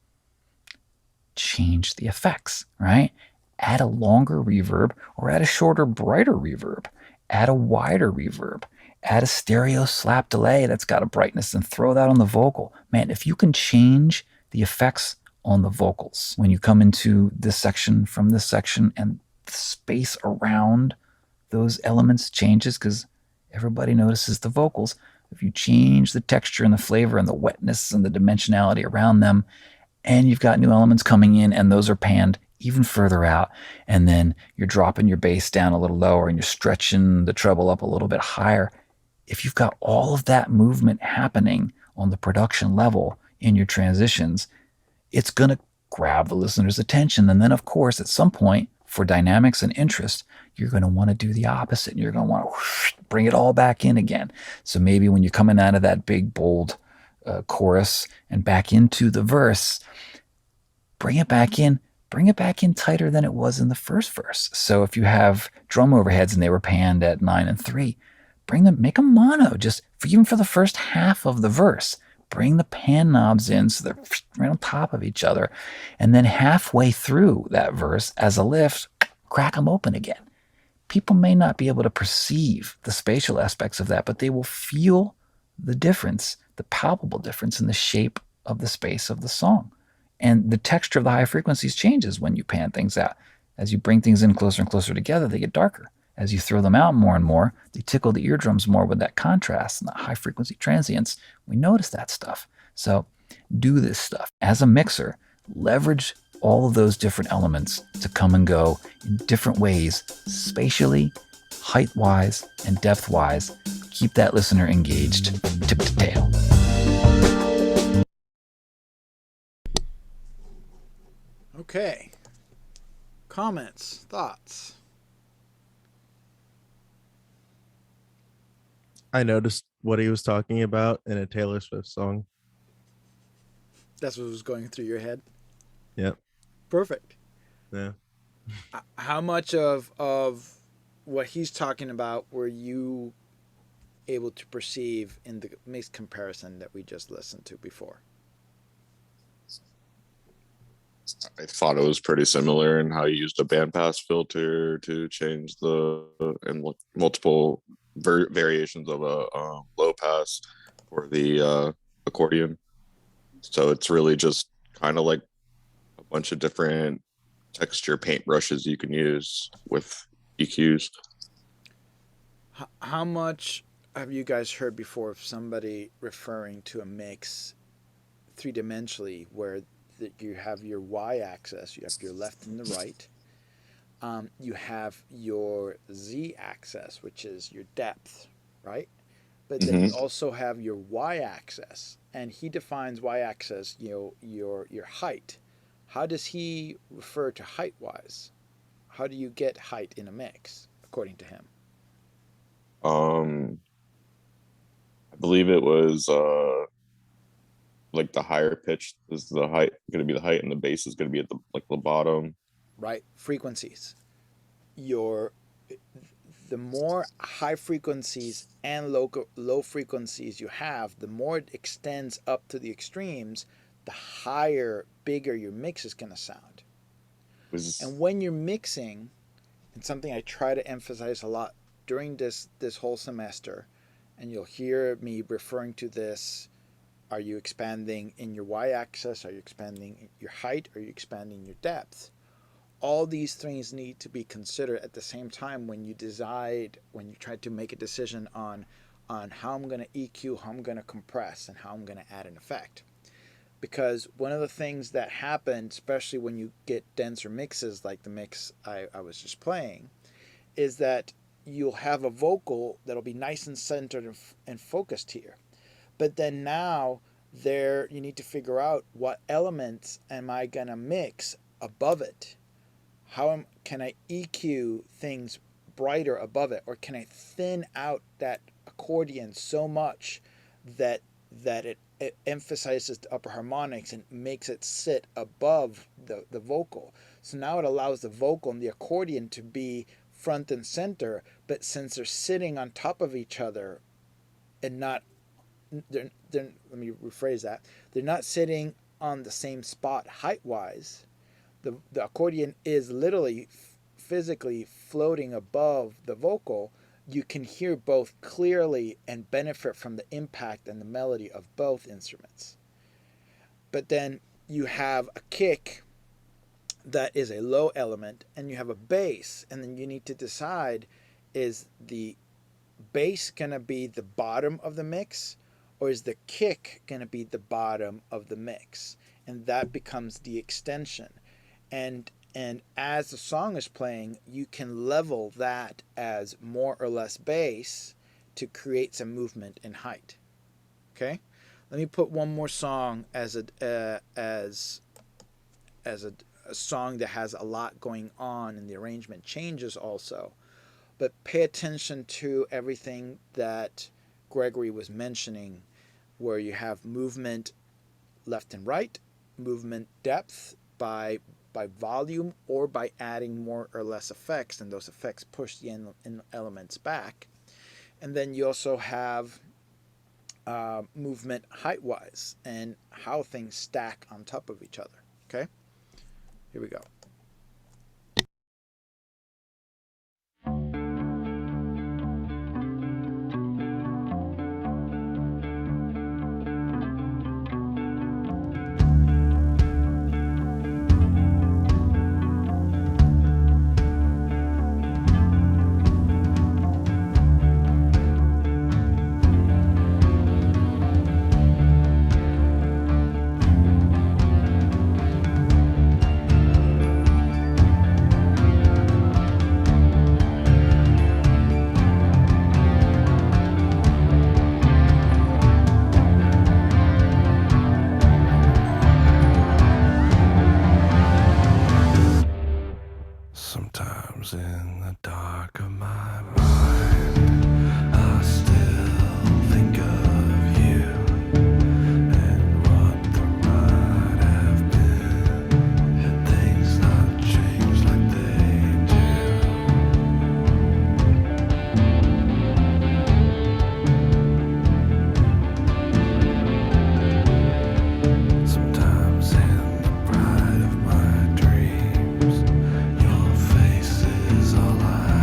change the effects, right? Add a longer reverb or add a shorter, brighter reverb. Add a wider reverb. Add a stereo slap delay that's got a brightness and throw that on the vocal. Man, if you can change the effects on the vocals when you come into this section from this section, and the space around those elements changes because everybody notices the vocals. If you change the texture and the flavor and the wetness and the dimensionality around them, and you've got new elements coming in and those are panned even further out, and then you're dropping your bass down a little lower and you're stretching the treble up a little bit higher. If you've got all of that movement happening on the production level in your transitions, it's going to grab the listener's attention. And then, of course, at some point, for dynamics and interest, you're going to want to do the opposite. You're going to want to bring it all back in again. So maybe when you're coming out of that big, bold chorus and back into the verse, bring it back in tighter than it was in the first verse. So if you have drum overheads and they were panned at 9 and 3, make them mono, even for the first half of the verse. Bring the pan knobs in so they're right on top of each other. And then halfway through that verse, as a lift, crack them open again. People may not be able to perceive the spatial aspects of that, but they will feel the difference, the palpable difference in the shape of the space of the song. And the texture of the high frequencies changes when you pan things out. As you bring things in closer and closer together, they get darker. As you throw them out more and more, they tickle the eardrums more with that contrast and the high frequency transients. We notice that stuff. So do this stuff. As a mixer, leverage all of those different elements to come and go in different ways, spatially, height-wise, and depth-wise. Keep that listener engaged tip to tail. Okay. Comments, thoughts? I noticed what he was talking about in a Taylor Swift song. That's what was going through your head? Yep. Perfect. Yeah. How much of what he's talking about were you able to perceive in the mixed comparison that we just listened to before? I thought it was pretty similar in how you used a bandpass filter to change the and multiple variations of a low pass for the accordion. So it's really just kind of like a bunch of different texture paintbrushes you can use with EQs. How much have you guys heard before of somebody referring to a mix three-dimensionally where you have your y-axis, you have your left and the right, you have your z-axis, which is your depth, right? But then you also have your y-axis, and he defines y-axis, your height. How does he refer to height-wise? How do you get height in a mix, according to him? I believe it was like the higher pitch is the height going to be the height, and the bass is going to be at the bottom. Right, frequencies. The more high frequencies and low frequencies you have, the more it extends up to the extremes, the higher, bigger your mix is going to sound. And when you're mixing, and something I try to emphasize a lot during this whole semester, and you'll hear me referring to this: are you expanding in your y-axis? Are you expanding your height? Are you expanding your depth? All these things need to be considered at the same time when you try to make a decision on how I'm going to EQ, how I'm going to compress, and how I'm going to add an effect. because one of the things that happen, especially when you get denser mixes like the mix I was just playing, is that you'll have a vocal that'll be nice and centered and focused here. But then now there you need to figure out what elements am I going to mix above it. Can I EQ things brighter above it, or can I thin out that accordion so much that it emphasizes the upper harmonics and makes it sit above the vocal. So now it allows the vocal and the accordion to be front and center, but since they're sitting on top of each other and not, let me rephrase that, they're not sitting on the same spot height-wise. The accordion is literally physically floating above the vocal. You can hear both clearly and benefit from the impact and the melody of both instruments. But then you have a kick that is a low element, and you have a bass, and then you need to decide, is the bass going to be the bottom of the mix, or is the kick going to be the bottom of the mix? And that becomes the extension. And as the song is playing, you can level that as more or less bass to create some movement in height. Okay, let me put one more song as a song that has a lot going on, and the arrangement changes also. But pay attention to everything that Gregory was mentioning, where you have movement left and right, movement depth by volume or by adding more or less effects, and those effects push the elements back. And then you also have movement height-wise and how things stack on top of each other. Okay, here we go. Sometimes in the dark of my mind, I still think of you and what there might have been, had things not changed like they do. Sometimes in the pride of my dreams, your face is all I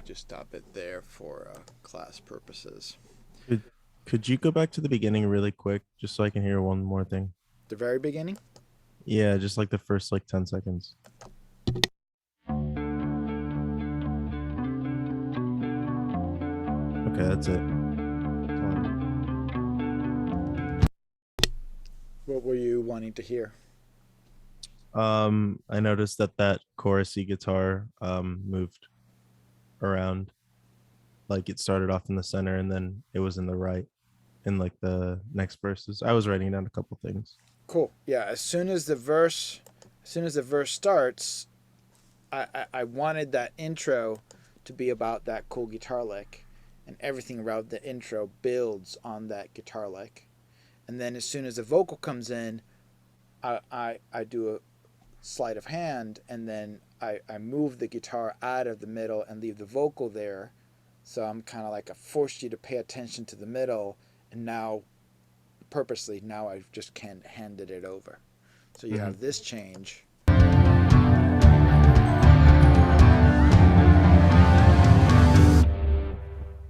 just stop it there for class purposes. Could you go back to the beginning really quick, just so I can hear one more thing? The very beginning? Yeah, just like the first like 10 seconds. Okay, that's it. What were you wanting to hear? I noticed that chorusy guitar moved around. Like it started off in the center and then it was in the right in like the next verses. I was writing down a couple things. Cool. Yeah, as soon as the verse starts, I wanted that intro to be about that cool guitar lick, and everything around the intro builds on that guitar lick. And then as soon as the vocal comes in, I do a sleight of hand, and then I move the guitar out of the middle and leave the vocal there. So I'm kind of like, I forced you to pay attention to the middle, and now purposely now I just can't handed it over. So you have this change.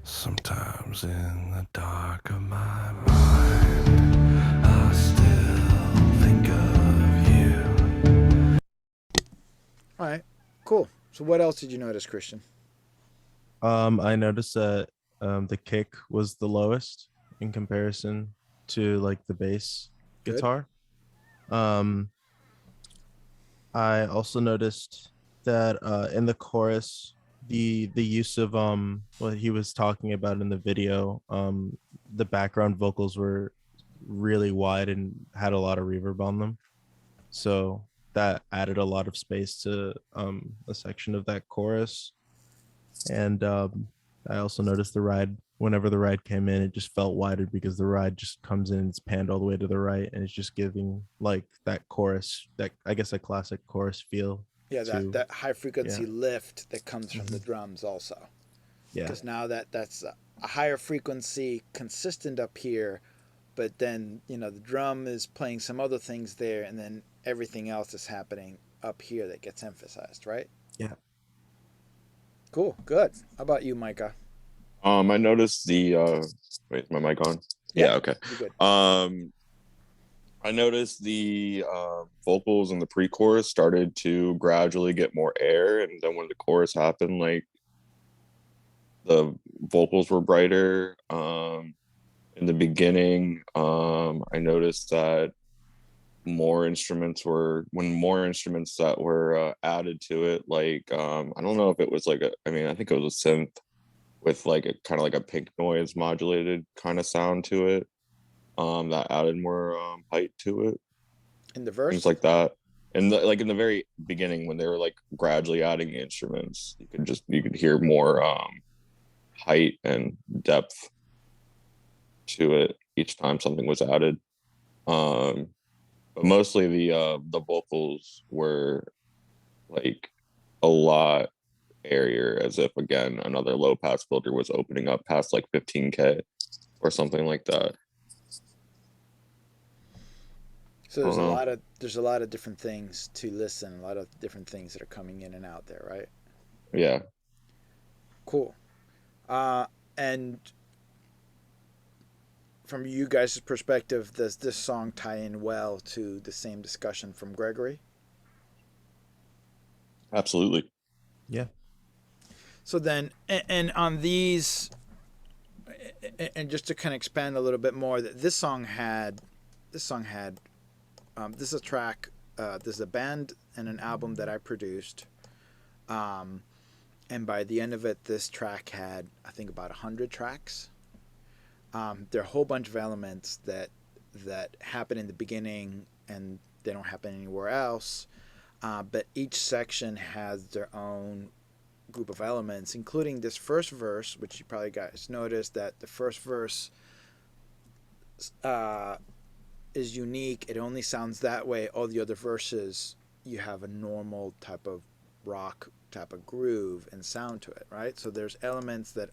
Sometimes in the dark of my mind, I still think of you. All right, cool. So what else did you notice, Christian? I noticed that the kick was the lowest in comparison to like the bass Good. guitar. I also noticed that in the chorus, the use of what he was talking about in the video, the background vocals were really wide and had a lot of reverb on them. So that added a lot of space to a section of that chorus. And I also noticed the ride, whenever the ride came in, it just felt wider because the ride just comes in, it's panned all the way to the right, and it's just giving like that chorus, that I guess a classic chorus feel. Yeah, that high frequency yeah. lift that comes from the drums also. Yeah. Because now that's a higher frequency consistent up here, but then, you know, the drum is playing some other things there, and then everything else is happening up here that gets emphasized, right? Yeah. Cool, good. How about you, Micah? I noticed the wait, my mic on? Yeah, okay. You're good. I noticed the vocals in the pre-chorus started to gradually get more air, and then when the chorus happened, like the vocals were brighter. In the beginning, I noticed that more instruments that were added to it, like I don't know if it was like I think it was a synth with like a kind of like a pink noise modulated kind of sound to it, that added more height to it, In the verse? things like that. And like in the very beginning when they were like gradually adding instruments, you could hear more height and depth to it each time something was added. But mostly the vocals were like a lot airier, as if again another low pass filter was opening up past like 15K or something like that. So there's a lot of different things to listen, a lot of different things that are coming in and out there, right? Yeah. Cool. And from you guys' perspective, does this song tie in well to the same discussion from Gregory? Absolutely. Yeah. So then, and on these, and just to kind of expand a little bit more, that this is a track, this is a band and an album that I produced, and by the end of it, this track had, I think, about 100 tracks. There are a whole bunch of elements that happen in the beginning and they don't happen anywhere else, but each section has their own group of elements, including this first verse, which you probably guys noticed that the first verse is unique. It only sounds that way. All the other verses, you have a normal type of rock type of groove and sound to it, right? So there's elements that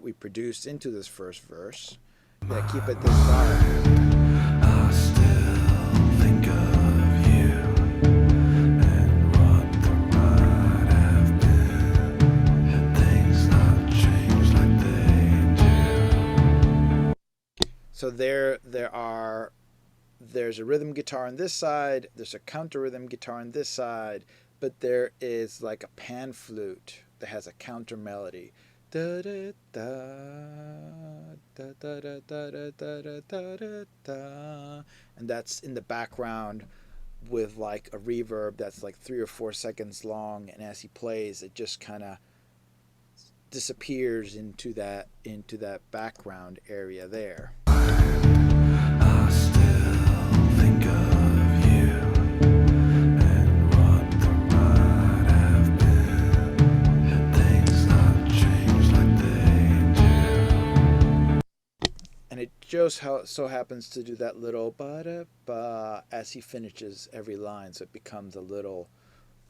we produced into this first verse that keep it this vibe. I still think of you and what the might have been. So there's a rhythm guitar on this side, there's a counter rhythm guitar on this side, but there is like a pan flute that has a counter melody. Da da da da da da da da da da da da, and that's in the background with like a reverb that's like 3 or 4 seconds long, and as he plays, it just kind of disappears into that background area there. I still think of you and what the might have been, and things not change like they do. And it just how so happens to do that little ba-da-ba as he finishes every line, so it becomes a little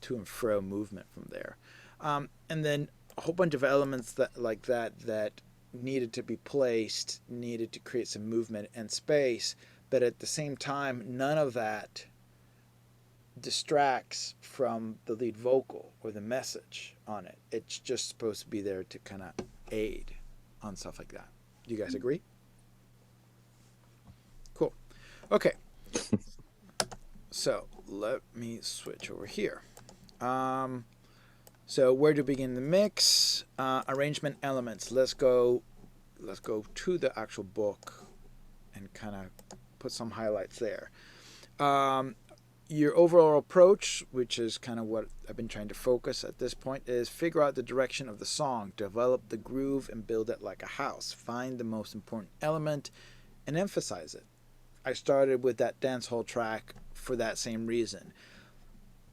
to and fro movement from there. And then a whole bunch of elements that needed to be placed, needed to create some movement and space, but at the same time, none of that distracts from the lead vocal or the message on it. It's just supposed to be there to kind of aid on stuff like that. Do you guys agree? Cool. Okay. So let me switch over here. So where to begin the mix? Arrangement elements. Let's go to the actual book and kind of put some highlights there. Your overall approach, which is kind of what I've been trying to focus at this point, is figure out the direction of the song, develop the groove, and build it like a house. Find the most important element and emphasize it. I started with that dancehall track for that same reason.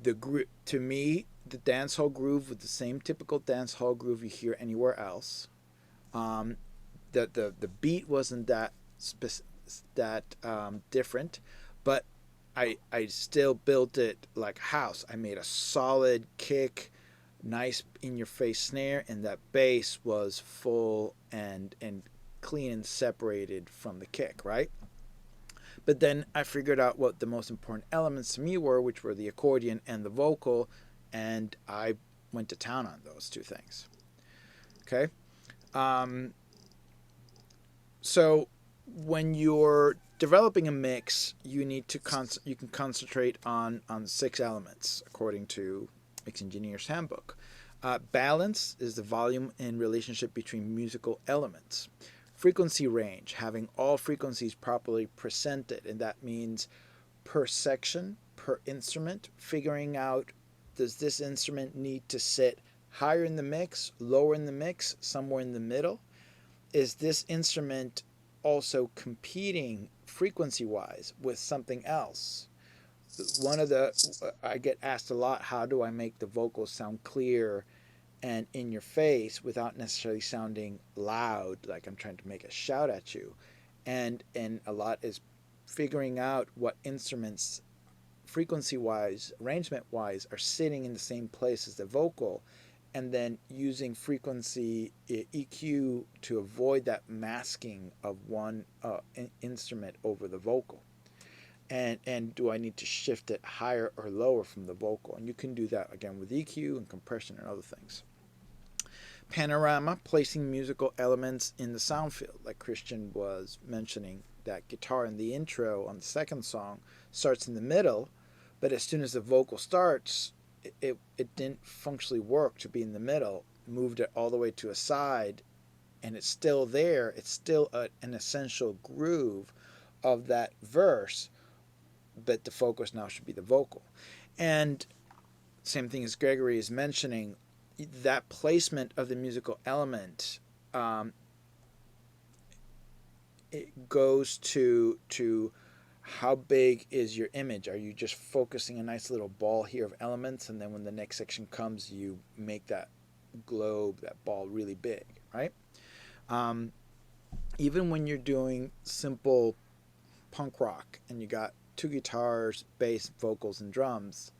To me, the dancehall groove was the same typical dancehall groove you hear anywhere else. The beat wasn't that different, but I still built it like a house. I made a solid kick, nice in your face snare, and that bass was full and clean and separated from the kick, right? But then I figured out what the most important elements to me were, which were the accordion and the vocal, and I went to town on those two things. Okay? So when you're developing a mix, you need to you can concentrate on 6 elements according to Mix Engineer's Handbook. Balance is the volume and relationship between musical elements. Frequency range, having all frequencies properly presented, and that means per section, per instrument, figuring out, does this instrument need to sit higher in the mix, lower in the mix, somewhere in the middle? Is this instrument also competing frequency-wise with something else? I get asked a lot, how do I make the vocals sound clear and in your face without necessarily sounding loud, like I'm trying to make a shout at you? And a lot is figuring out what instruments, frequency-wise, arrangement-wise, are sitting in the same place as the vocal, and then using frequency EQ to avoid that masking of one instrument over the vocal. And do I need to shift it higher or lower from the vocal? And you can do that again with EQ and compression and other things. Panorama, placing musical elements in the sound field, like Christian was mentioning. That guitar in the intro on the second song starts in the middle, but as soon as the vocal starts, it didn't functionally work to be in the middle. Moved it all the way to a side, and it's still there. It's still an essential groove of that verse, but the focus now should be the vocal. And same thing as Gregory is mentioning, that placement of the musical element, it goes to how big is your image. Are you just focusing a nice little ball here of elements, and then when the next section comes, you make that globe, that ball, really big, right? Even when you're doing simple punk rock and you got 2 guitars, bass, vocals, and drums,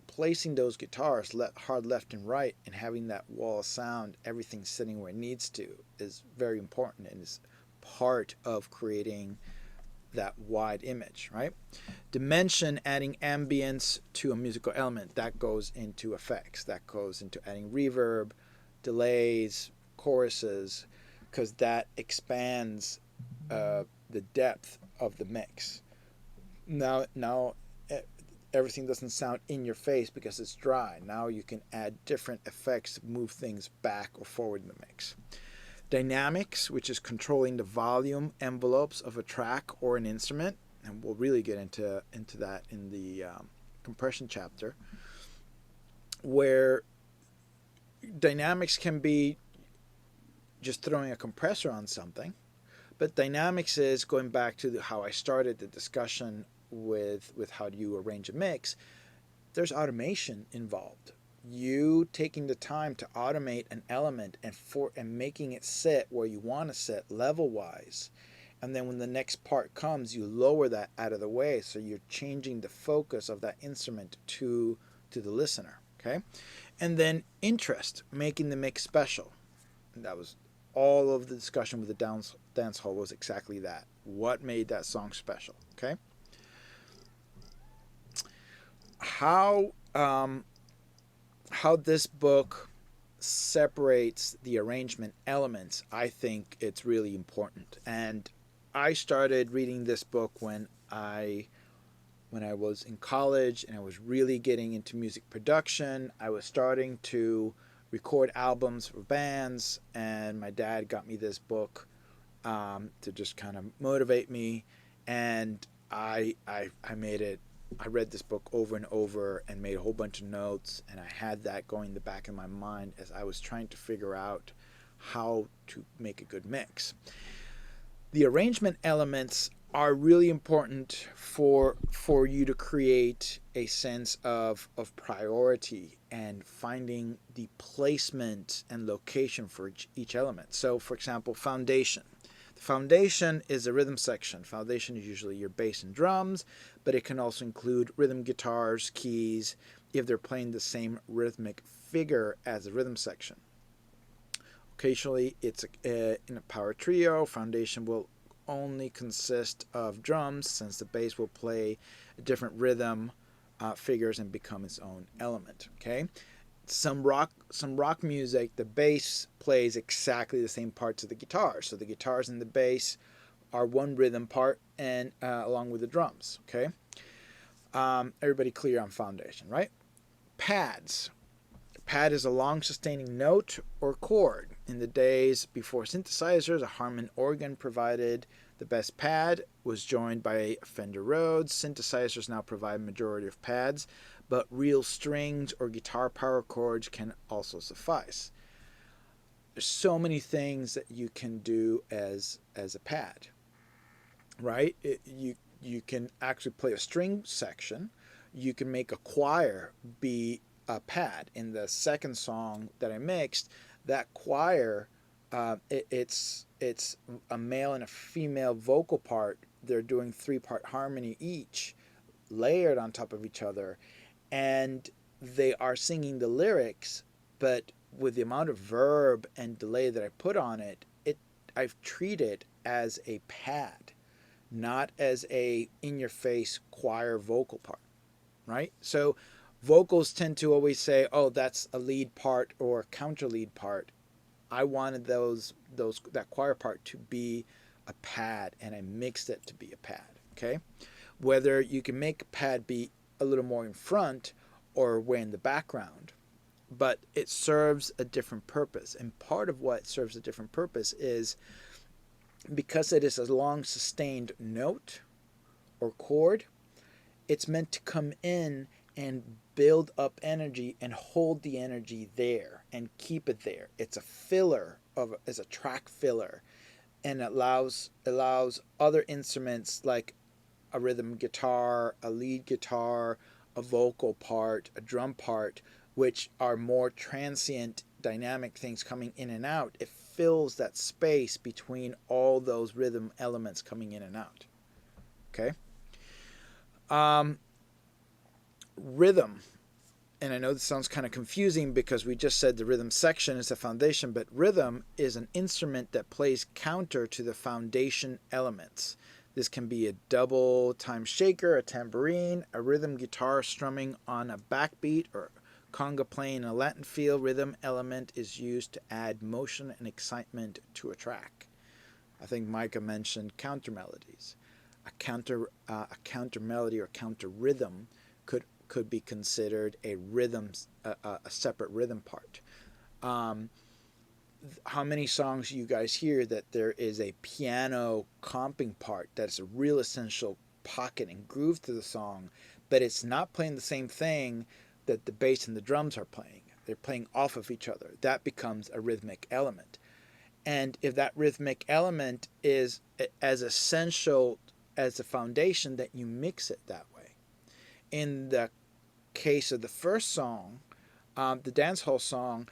placing those guitars hard left and right and having that wall of sound, everything sitting where it needs to, is very important and is part of creating that wide image, right? Dimension, adding ambience to a musical element, that goes into effects, that goes into adding reverb, delays, choruses, because that expands the depth of the mix. Now everything doesn't sound in your face because it's dry. Now you can add different effects to move things back or forward in the mix. Dynamics, which is controlling the volume envelopes of a track or an instrument, and we'll really get into that in the compression chapter, where dynamics can be just throwing a compressor on something, but dynamics is going back to how I started the discussion with how do you arrange a mix. There's automation involved. You taking the time to automate an element and making it sit where you want to sit level wise, and then when the next part comes, you lower that out of the way, so you're changing the focus of that instrument to the listener. Okay, and then interest, making the mix special. And that was all of the discussion with the dance hall was exactly that. What made that song special? Okay. How this book separates the arrangement elements, I think it's really important. And I started reading this book when I was in college and I was really getting into music production. I was starting to record albums for bands, and my dad got me this book to just kind of motivate me. And I read this book over and over and made a whole bunch of notes, and I had that going in the back of my mind as I was trying to figure out how to make a good mix. The arrangement elements are really important for you to create a sense of priority and finding the placement and location for each element. So, for example, foundation. The foundation is a rhythm section. Foundation is usually your bass and drums, but it can also include rhythm guitars, keys, if they're playing the same rhythmic figure as the rhythm section. Occasionally, it's in a power trio. Foundation will only consist of drums, since the bass will play a different rhythm figures and become its own element. Okay. Some rock music, the bass plays exactly the same parts of the guitar. So the guitars and the bass are one rhythm part, and along with the drums. Okay, everybody clear on foundation, right? Pads. Pad is a long sustaining note or chord. In the days before synthesizers, a Harman organ provided the best pad, was joined by a Fender Rhodes. Synthesizers now provide majority of pads, but real strings or guitar power chords can also suffice. There's so many things that you can do as a pad, right? You can actually play a string section. You can make a choir be a pad. In the second song that I mixed, that choir, it's a male and a female vocal part. They're doing 3-part harmony each, layered on top of each other, and they are singing the lyrics, but with the amount of verb and delay that I put on it, I've treated it as a pad, not as a in-your-face choir vocal part, right? So vocals tend to always say, oh, that's a lead part or a counter lead part. I wanted that choir part to be a pad, and I mixed it to be a pad. Okay, whether you can make a pad be a little more in front or way in the background, but it serves a different purpose. And part of what serves a different purpose is because it is a long sustained note or chord, it's meant to come in and build up energy and hold the energy there and keep it there. It's a filler as a track filler, and it allows other instruments like a rhythm guitar, a lead guitar, a vocal part, a drum part, which are more transient dynamic things coming in and out. It fills that space between all those rhythm elements coming in and out. Okay. Rhythm, and I know this sounds kind of confusing because we just said the rhythm section is the foundation, but rhythm is an instrument that plays counter to the foundation elements. This can be a double time shaker, a tambourine, a rhythm guitar strumming on a backbeat, or conga playing a Latin feel. Rhythm element is used to add motion and excitement to a track. I think Micah mentioned counter melodies. A counter melody or counter rhythm could be considered a rhythm, a separate rhythm part. Um, how many songs you guys hear that there is a piano comping part that's a real essential pocket and groove to the song, but it's not playing the same thing that the bass and the drums are playing. They're playing off of each other. That becomes a rhythmic element. And if that rhythmic element is as essential as the foundation, that you mix it that way. In the case of the first song, the dance hall song,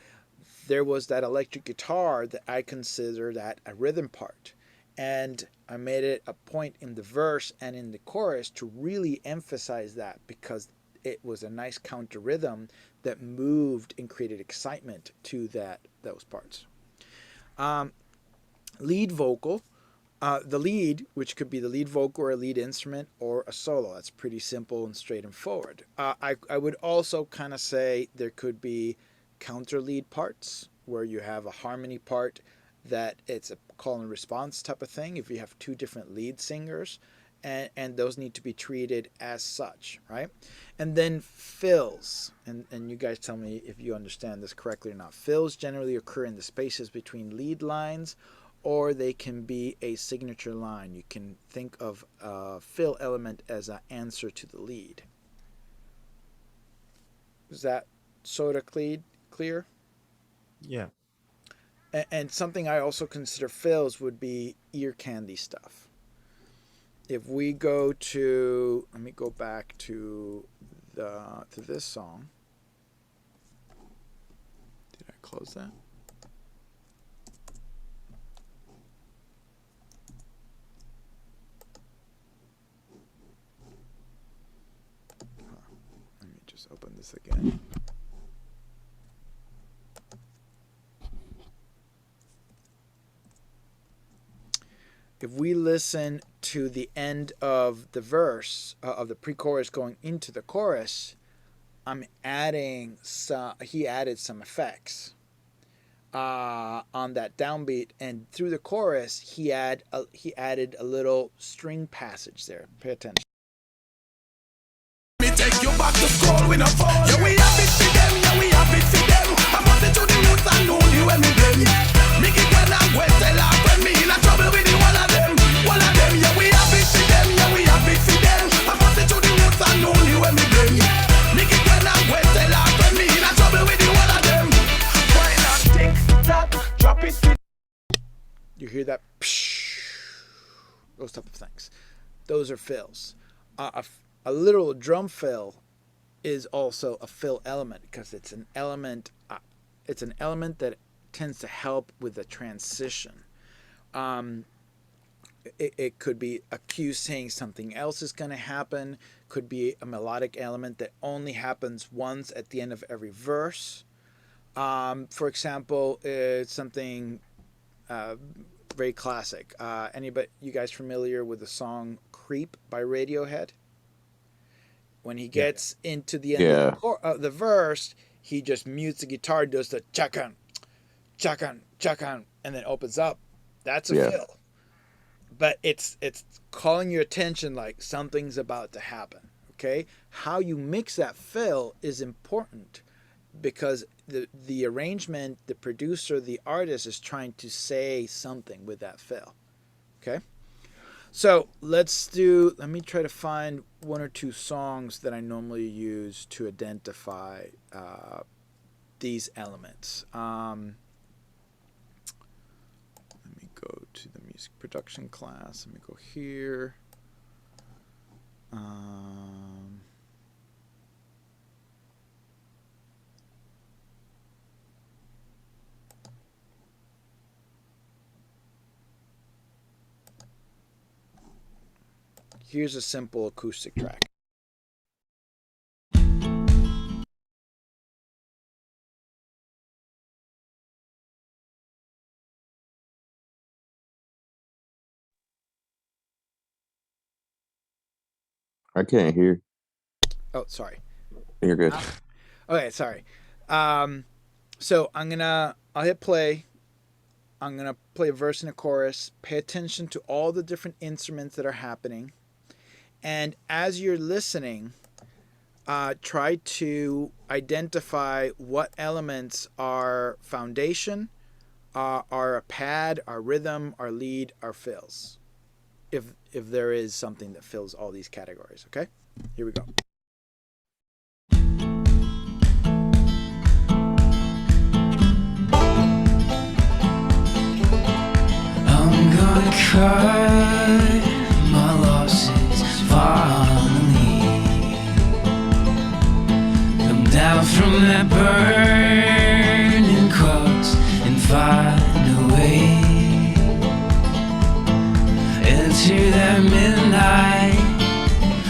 there was that electric guitar that I consider that a rhythm part. And I made it a point in the verse and in the chorus to really emphasize that, because it was a nice counter rhythm that moved and created excitement to those parts. Lead vocal. The lead, which could be the lead vocal or a lead instrument or a solo. That's pretty simple and straight and forward. I would also kind of say there could be counter lead parts where you have a harmony part that it's a call and response type of thing if you have two different lead singers, and those need to be treated as such, right? And then fills, and you guys tell me if you understand this correctly or not. Fills generally occur in the spaces between lead lines, or they can be a signature line. You can think of a fill element as an answer to the lead. Is that sort of clear? Yeah. And something I also consider fills would be ear candy stuff. If we go to, let me go back to this song. Did I close that? Let me just open this again. If we listen to the end of the verse, of the pre-chorus going into the chorus, he added some effects on that downbeat, and through the chorus he added a little string passage there. Pay attention. Me take you back to school with no phone. Yeah, we have it for them. Yeah, we have it for them. I'm up to the roots and know you when me blame. Make it when I'm wet, tell her when me in a trouble with the one of them. One of them, yeah, we have it for them. Yeah, we have it for them. I'm up to the roots and know you when me blame. Make it when I'm wet, tell her when me in a trouble with the one of them. Why not tick tock, drop it. You hear that? Those type of things. Those are fills. A literal drum fill is also a fill element, because it's an element. It's an element that tends to help with the transition. It could be a cue saying something else is going to happen. Could be a melodic element that only happens once at the end of every verse. For example, it's something very classic. Anybody, you guys familiar with the song "Creep" by Radiohead? When he gets into the end of the verse, he just mutes the guitar, does the chakan, chakan, chakan, and then opens up. That's a fill. But it's calling your attention like something's about to happen. Okay? How you mix that fill is important, because the arrangement, the producer, the artist is trying to say something with that fill. Okay? So let me try to find one or two songs that I normally use to identify these elements. Let me go to the music production class. Let me go here. Here's a simple acoustic track. I can't hear. Oh, sorry. You're good. Okay, sorry. So I'll hit play I'm going to play a verse and a chorus. Pay attention to all the different instruments that are happening. And as you're listening, try to identify what elements are foundation, are a pad, are rhythm, are lead, are fills. If there is something that fills all these categories, okay? Here we go. I'm gonna cut my losses finally. Come down from that burning cross and find a way. Enter that midnight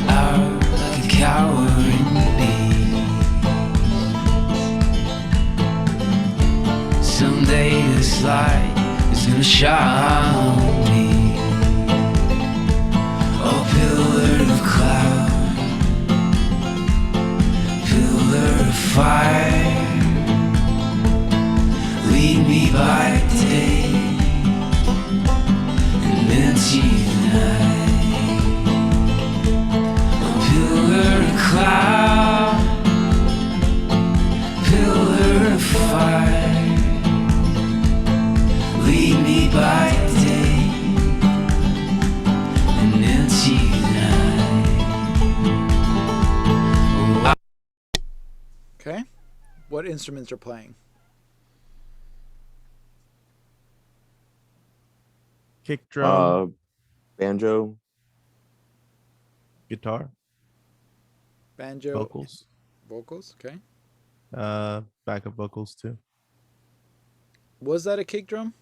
hour like a cowering beast. Someday this light is gonna shine on me. Oh, pillar of cloud, pillar of fire, lead me by day and into the night. Oh, pillar of cloud, pillar of fire, lead me by day and into the night. Okay? What instruments are playing? Kick drum, Banjo. guitar, Banjo, vocals, vocals, okay? backup vocals too. Was that a kick drum?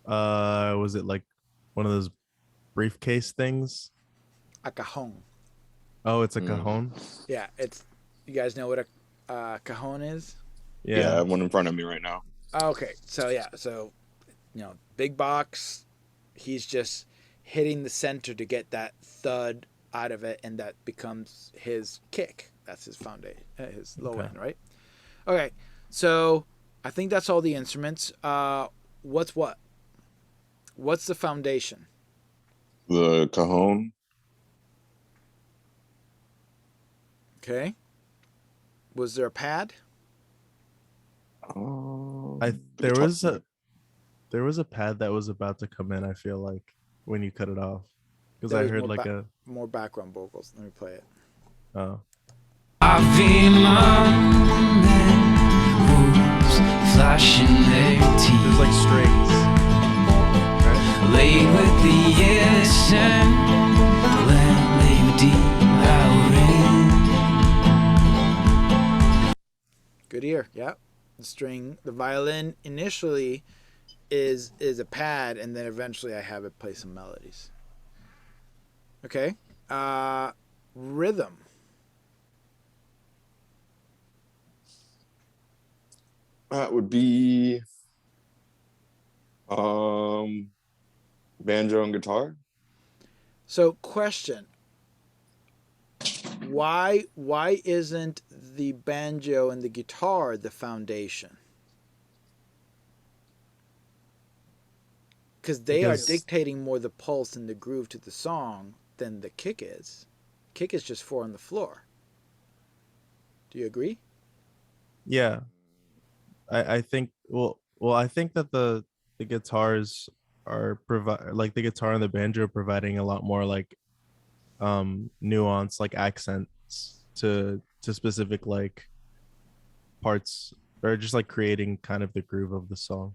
Was it like one of those briefcase things? A cajon. Oh, it's a Mm. cajon. Yeah, it's. You guys know what a cajon is? Yeah, I Yeah. have one in front of me right now. Okay, so yeah, so big box. He's just hitting the center to get that thud out of it, and that becomes his kick. That's his foundation, his low Okay. end, right? Okay, so I think that's all the instruments. What's what? What's the foundation? The cajon. Okay. Was there a pad? There was a pad that was about to come in, I feel like, when you cut it off. Because There I was heard more like more background vocals. Let me play it. oh. I've been among men who's flashing their There's teeth, like strings. Right? laid with the innocent, land they were devouring. Good ear. Yeah. The string, the violin initially is a pad, and then eventually I have it play some melodies. Okay. Rhythm. That would be banjo and guitar. So question. Why isn't the banjo and the guitar the foundation? Because they are Because- dictating more the pulse and the groove to the song than the kick is. Kick is just four on the floor. Do you agree? Yeah. I think I think that the guitars are the guitar and the banjo are providing a lot more like nuance, like accents to specific like parts, or just like creating kind of the groove of the song.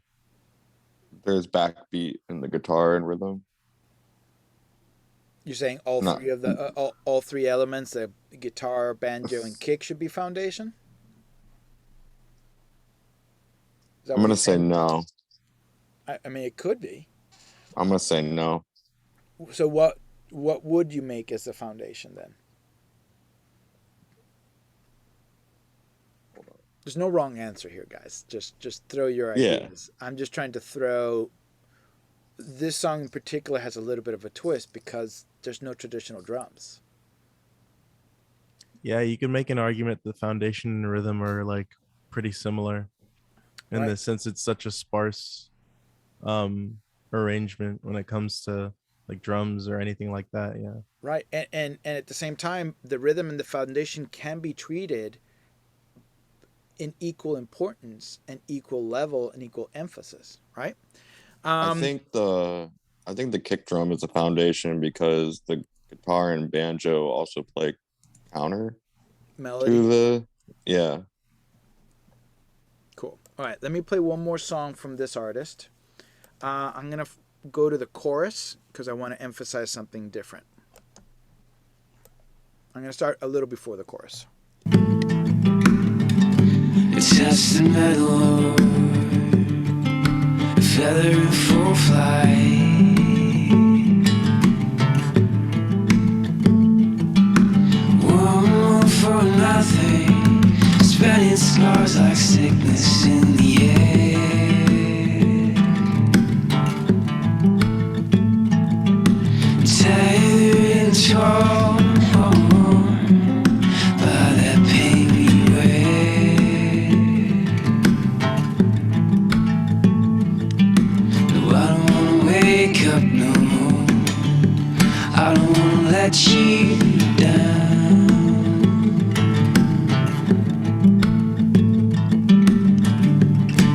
There's backbeat in the guitar and rhythm. You're saying all No. three of the all three elements, the guitar, banjo, and kick, should be foundation? Is that I'm what gonna you're say saying? no. I mean, it could be. I'm gonna say no. So what would you make as the foundation then? There's no wrong answer here, guys. Just throw your Yeah. ideas. I'm just trying to throw. This song in particular has a little bit of a twist because there's no traditional drums. Yeah, you can make an argument the foundation and rhythm are like pretty similar in Right. the sense it's such a sparse arrangement when it comes to like drums or anything like that. Yeah. Right. And at the same time, the rhythm and the foundation can be treated in equal importance and equal level and equal emphasis, right? I Um, think the I think the kick drum is a foundation because the guitar and banjo also play counter melody. to the yeah. Cool. All right, let me play one more song from this artist. I'm going to go to the chorus because I want to emphasize something different. I'm going to start a little before the chorus. It's just a metal, a feather in full flight. One more for nothing, spreading scars like sickness in the air. Tethered and torn by that pain we wear. No, I don't wanna wake up no more. I don't wanna let you down.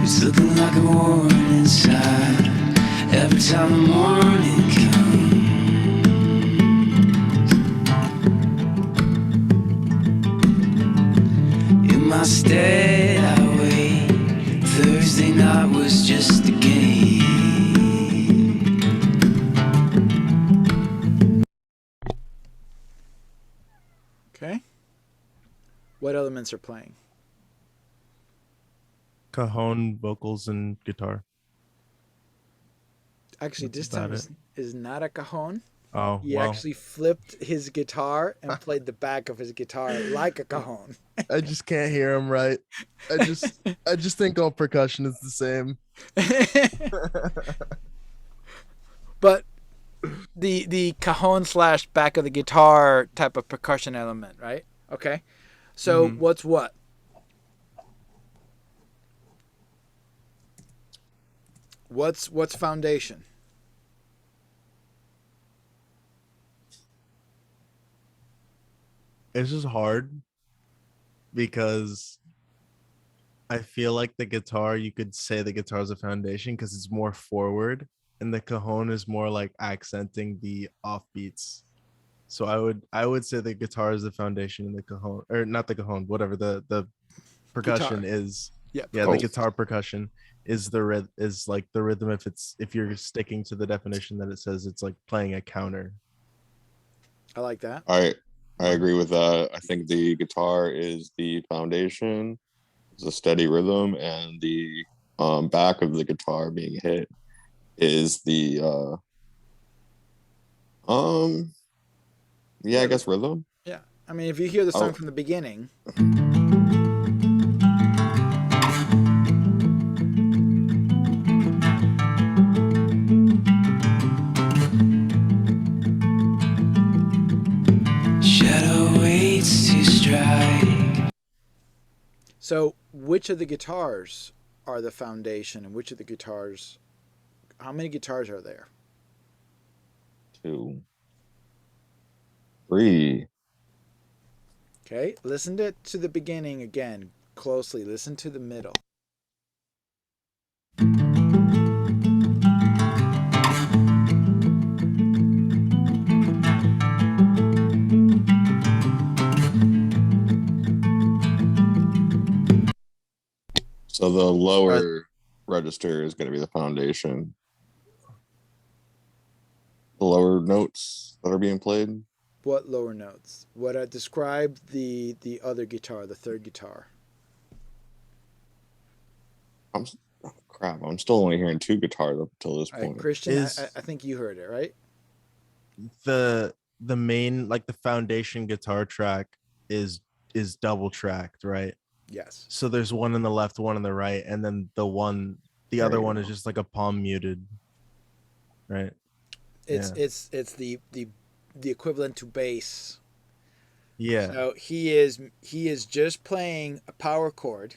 It's looking like a war inside every time the morning comes. In my stead I wait. Thursday night was just a game. Okay. What elements are playing? Cajon, vocals, and guitar. Actually, That's this time about is not a cajon. Oh, He well, actually flipped his guitar and played the back of his guitar like a cajon. I just can't hear him right. I just think all percussion is the same. But the cajon slash back of the guitar type of percussion element, right? Okay. So Mhm. what's what? What's foundation? It's just hard because I feel like the guitar, you could say the guitar is a foundation because it's more forward, and the cajon is more like accenting the offbeats. So I would say the guitar is the foundation, and the cajon, or not the cajon, whatever the percussion Guitar. is. Yeah. Yeah, the Oh. guitar percussion is is like the rhythm if you're sticking to the definition that it says it's like playing a counter. I like that. I agree with that. I think the guitar is the foundation, it's a steady rhythm, and the back of the guitar being hit is the yeah, I guess rhythm. Yeah. I mean, if you hear the song Oh. from the beginning, Shadow waits to strike. so which of the guitars are the foundation and which of the guitars, how many guitars are there? 2, 3. Okay. Listen to the beginning again closely. Listen to the middle. So the lower register is going to be the foundation. The lower notes that are being played. What lower notes? What I described the other guitar, the third guitar. Oh, crap. I'm still only hearing 2 guitars up until this All right, point. Christian, Is- I think you heard it, right? The main, like the foundation guitar track is double tracked, right? Yes. So there's one on the left, one on the right, and then the There other you one is go. just like a palm muted, right? It's Yeah. it's the equivalent to bass. Yeah. So he is just playing a power chord,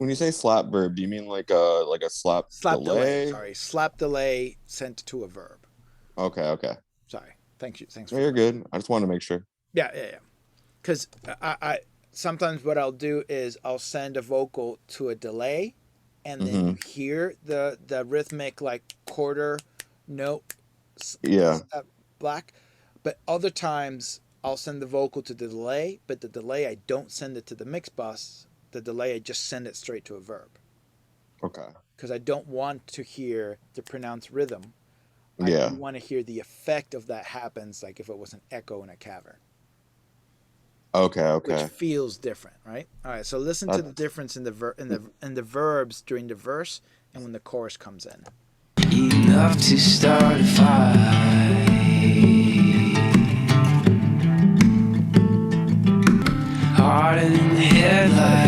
When you say slap verb, do you mean like a slap delay? Sorry, slap delay sent to a verb. Okay. Sorry. Thank you. Thanks. Yeah, you're good. I just wanted to make sure. Yeah. Because I sometimes what I'll do is I'll send a vocal to a delay, and then you hear the rhythmic like quarter note. Yeah. Black, but other times I'll send the vocal to the delay, but the delay I don't send it to the mix bus. The delay I just send it straight to a verb. Okay. Because I don't want to hear the pronounced rhythm. Yeah. I want to hear the effect of that happens, like if it was an echo in a cavern. Okay. Which feels different, right? All right. So listen to the difference in the verbs during the verse and when the chorus comes in. Enough to start a fight. Harder than the headlights.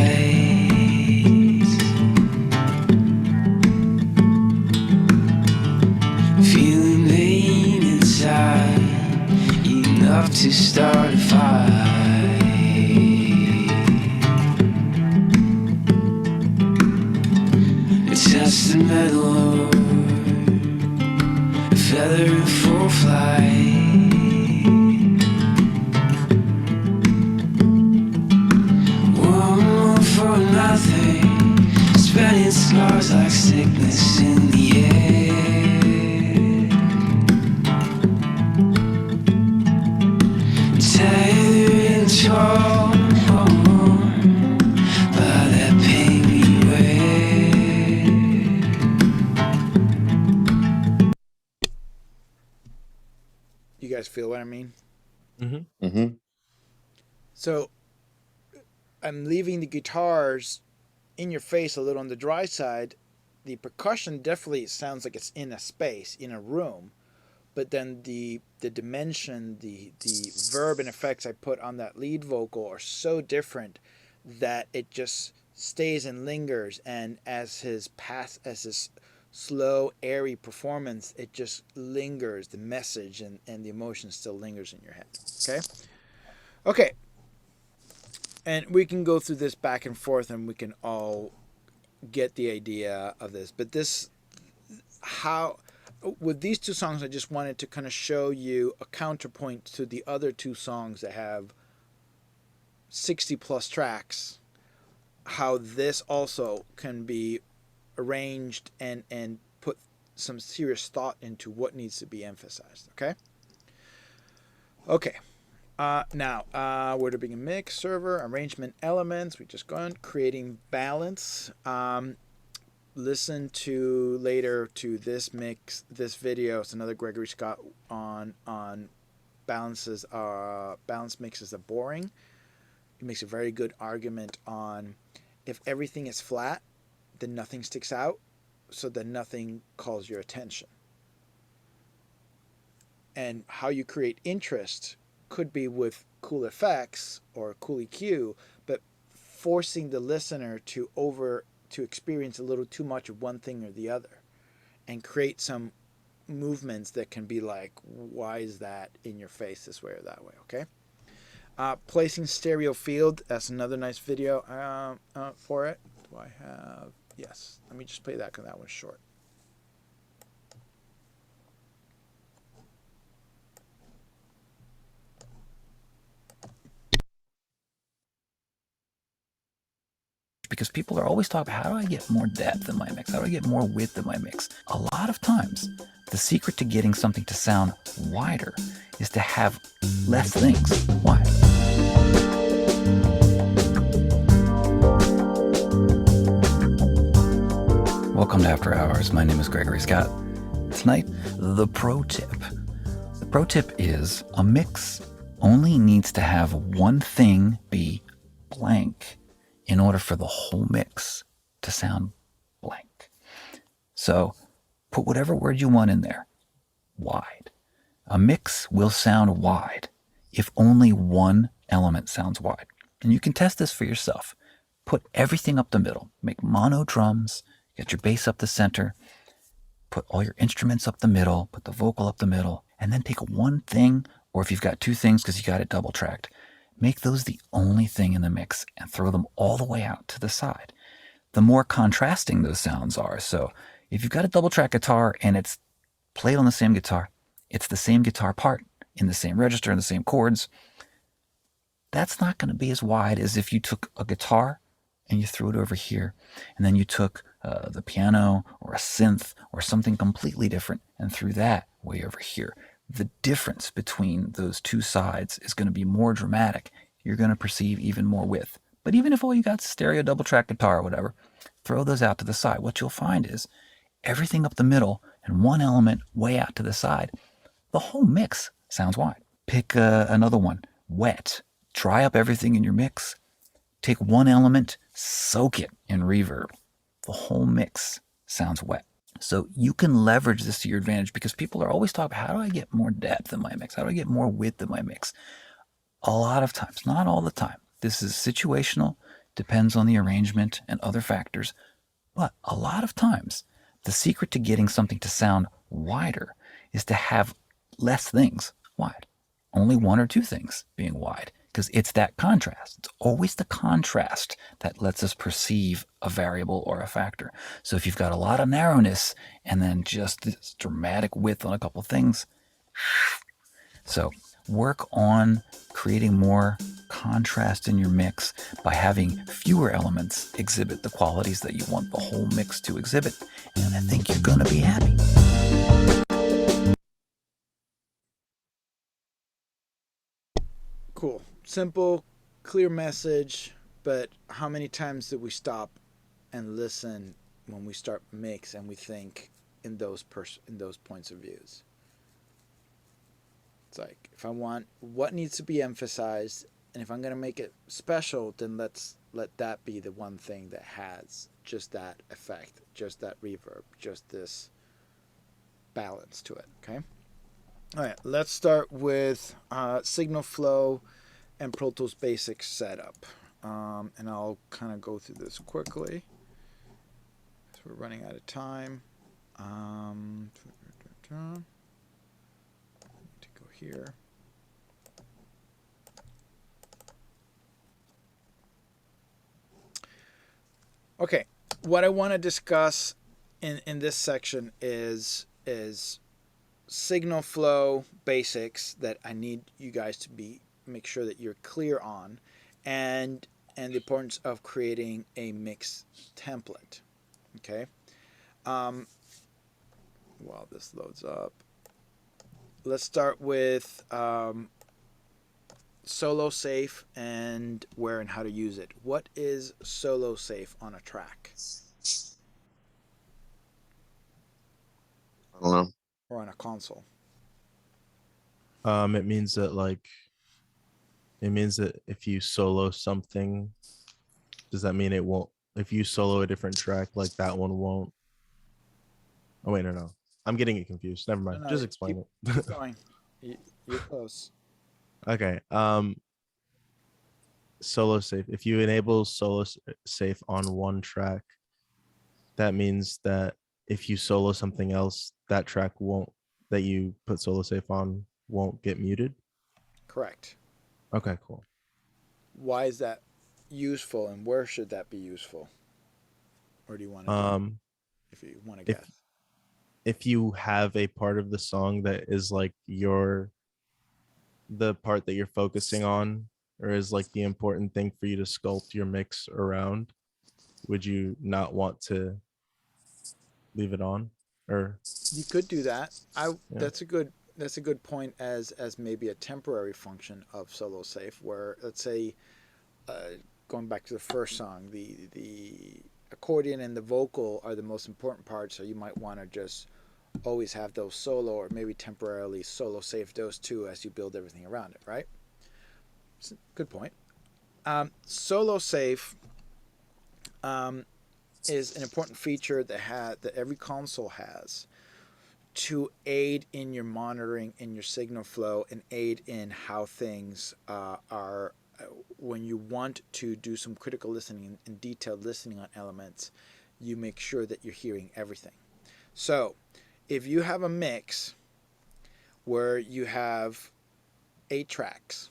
Feeling pain inside. Enough to start a fight. A testament, feather in full flight. One more for nothing, spreading scars like sickness in the air. Tethered and torn by that pain we wear. You guys feel what I mean? So I'm leaving the guitars in your face a little on the dry side. The percussion definitely sounds like it's in a space, in a room, but then the dimension, the verb and effects I put on that lead vocal are so different that it just stays and lingers. And as his slow, airy performance, it just lingers. The message and the emotion still lingers in your head. Okay. And we can go through this back and forth and we can all get the idea of this. But with these two songs, I just wanted to kind of show you a counterpoint to the other two songs that have 60 plus tracks, how this also can be arranged and put some serious thought into what needs to be emphasized. Okay. Now, where to begin? Mix, server, arrangement elements. We just gone creating balance. Listen to later to this video. It's another Gregory Scott on balances. Balance mixes are boring. He makes a very good argument on if everything is flat, then nothing sticks out, so then nothing calls your attention. And how you create interest could be with cool effects or cool EQ, but forcing the listener to experience a little too much of one thing or the other and create some movements that can be like, why is that in your face this way or that way? Placing stereo field, that's another nice video for it. Do I have? Yes. Let me just play that because that one's short. Because people are always talking about, how do I get more depth in my mix? How do I get more width in my mix? A lot of times, the secret to getting something to sound wider is to have less things wide. Welcome to After Hours. My name is Gregory Scott. Tonight, the pro tip. The pro tip is a mix only needs to have one thing be blank in order for the whole mix to sound blank. So put whatever word you want in there, wide. A mix will sound wide if only one element sounds wide. And you can test this for yourself. Put everything up the middle. Make mono drums, get your bass up the center, put all your instruments up the middle, put the vocal up the middle, and then take one thing, or if you've got two things because you got it double tracked, make those the only thing in the mix and throw them all the way out to the side. the more contrasting those sounds are. So if you've got a double track guitar and it's played on the same guitar, it's the same guitar part in the same register and the same chords, that's not going to be as wide as if you took a guitar and you threw it over here, and then you took the piano or a synth or something completely different and threw that way over here. The difference between those two sides is going to be more dramatic. You're going to perceive even more width. But even if all you got is stereo double track guitar or whatever, throw those out to the side. What you'll find is everything up the middle and one element way out to the side, the whole mix sounds wide. Pick another one, wet. Dry up everything in your mix. Take one element, soak it in reverb. The whole mix sounds wet. So you can leverage this to your advantage because people are always talking, how do I get more depth in my mix? How do I get more width in my mix? A lot of times, not all the time. This is situational, depends on the arrangement and other factors. But a lot of times, the secret to getting something to sound wider is to have less things wide. Only one or two things being wide. Because it's that contrast. It's always the contrast that lets us perceive a variable or a factor. So if you've got a lot of narrowness and then just this dramatic width on a couple things, so work on creating more contrast in your mix by having fewer elements exhibit the qualities that you want the whole mix to exhibit. And I think you're going to be happy. Cool. Simple, clear message, but how many times did we stop and listen when we start mix and we think in those points of views? It's like, if I want what needs to be emphasized, and if I'm going to make it special, then let that be the one thing that has just that effect, just that reverb, just this balance to it, okay? All right, let's start with signal flow and Pro Tools Basics setup. And I'll kind of go through this quickly. So we're running out of time. To go here. Okay, what I want to discuss in this section is signal flow basics that I need you guys to make sure that you're clear on, and the importance of creating a mix template. Okay. While this loads up, let's start with solo safe and where and how to use it. What is solo safe on a track? I don't know. Or on a console? It means that if you solo something, does that mean it won't? If you solo a different track, like that one won't. Oh wait, no. I'm getting it confused. Never mind. No, Just explain it. Keep going. You're close. Okay. Solo safe. If you enable solo safe on one track, that means that if you solo something else, that track that you put solo safe on won't get muted. Correct. Okay, cool. Why is that useful, and where should that be useful? Or do you want to if you want to guess? If you have a part of the song that is like the part that you're focusing on, or is like the important thing for you to sculpt your mix around, would you not want to leave it on? Or you could do that. That's a good point as maybe a temporary function of solo safe, where let's say going back to the first song, the accordion and the vocal are the most important parts, so you might want to just always have those solo, or maybe temporarily solo safe those two as you build everything around it, right? Good point. Solo safe is an important feature that every console has to aid in your monitoring, in your signal flow, and aid in how things are when you want to do some critical listening and detailed listening on elements. You make sure that you're hearing everything. So if you have a mix where you have 8 tracks,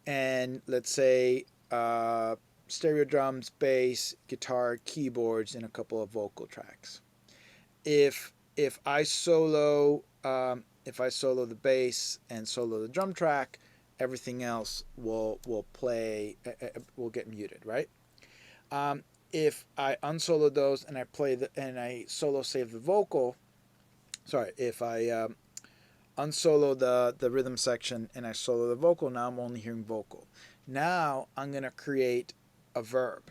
and let's say stereo drums, bass, guitar, keyboards, and a couple of vocal tracks. If I solo the bass and solo the drum track, everything else will play will get muted, right? If I unsolo those and I solo save the vocal, if I unsolo the rhythm section and I solo the vocal, now I'm only hearing vocal. Now I'm gonna create a verb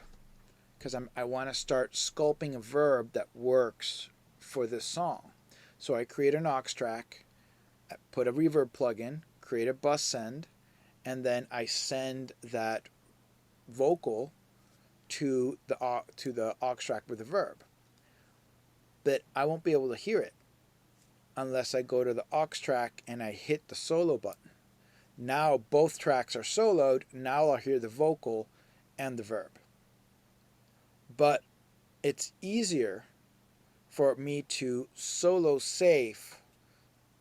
because I want to start sculpting a verb that works for this song. So I create an aux track, I put a reverb plugin, create a bus send, and then I send that vocal to the aux track with the verb. But I won't be able to hear it unless I go to the aux track and I hit the solo button. Now both tracks are soloed. Now I'll hear the vocal and the verb. But it's easier for me to solo safe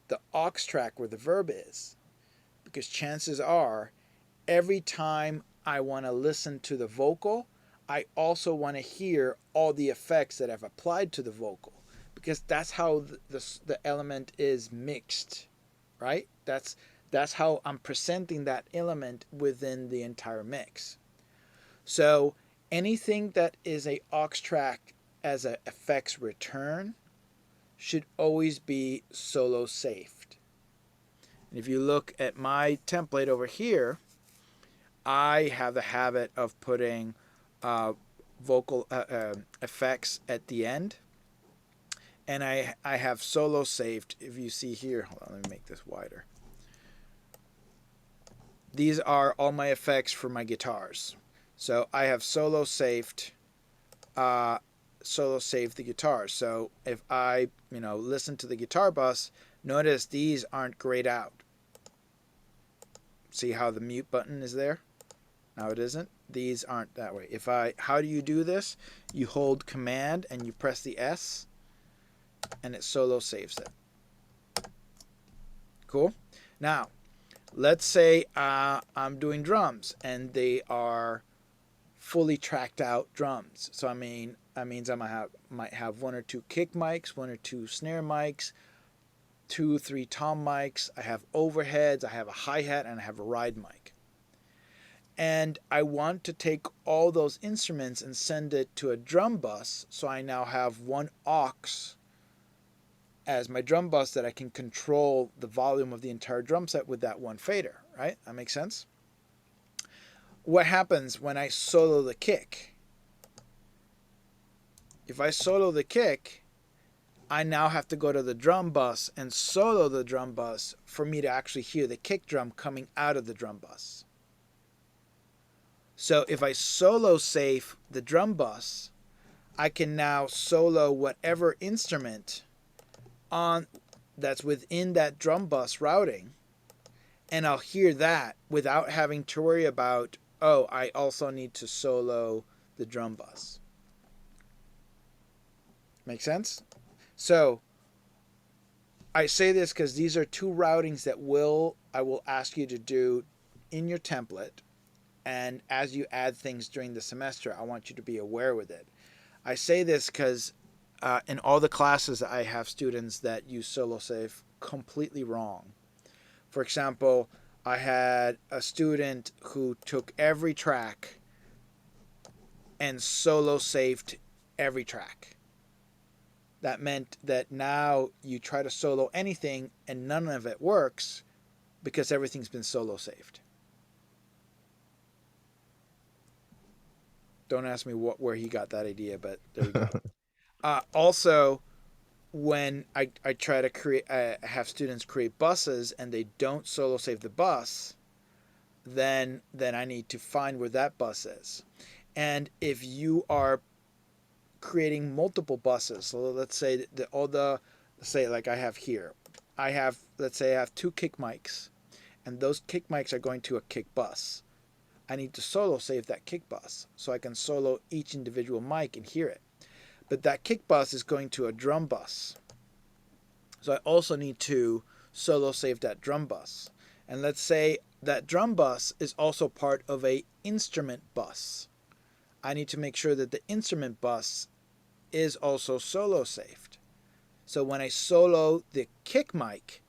the aux track where the verb is, because chances are every time I want to listen to the vocal, I also want to hear all the effects that I've applied to the vocal, because that's how the element is mixed, right? That's how I'm presenting that element within the entire mix. So anything that is a aux track as a effects return should always be solo safed. And if you look at my template over here, I have the habit of putting vocal effects at the end, and I have solo saved. If you see here, hold on, let me make this wider. These are all my effects for my guitars. So I have solo saved the guitar. So if I listen to the guitar bus, notice these aren't grayed out. See how the mute button is there? Now it isn't. These aren't that way. How do you do this? You hold Command and you press the S, and it solo saves it. Cool. Now, let's say I'm doing drums and they are fully tracked out drums. So that means I might have one or two kick mics, one or two snare mics, 2-3 tom mics. I have overheads, I have a hi-hat, and I have a ride mic. And I want to take all those instruments and send it to a drum bus, so I now have one aux as my drum bus that I can control the volume of the entire drum set with that one fader, right? That makes sense? What happens when I solo the kick? If I solo the kick, I now have to go to the drum bus and solo the drum bus for me to actually hear the kick drum coming out of the drum bus. So if I solo safe the drum bus, I can now solo whatever instrument on that's within that drum bus routing, and I'll hear that without having to worry about, oh, I also need to solo the drum bus. Make sense? So I say this because these are two routings that I will ask you to do in your template, and as you add things during the semester, I want you to be aware with it. I say this because in all the classes I have students that use solo safe completely wrong. For example, I had a student who took every track and solo saved every track. That meant that now you try to solo anything and none of it works because everything's been solo saved. Don't ask me where he got that idea, but there you go. Also, when I try to have students create buses and they don't solo save the bus, then I need to find where that bus is. And if you are creating multiple buses, so let's say like I have here, let's say I have 2 kick mics, and those kick mics are going to a kick bus. I need to solo save that kick bus so I can solo each individual mic and hear it. But that kick bus is going to a drum bus. So I also need to solo save that drum bus. And let's say that drum bus is also part of a instrument bus. I need to make sure that the instrument bus is also solo safed. So when I solo the kick mic,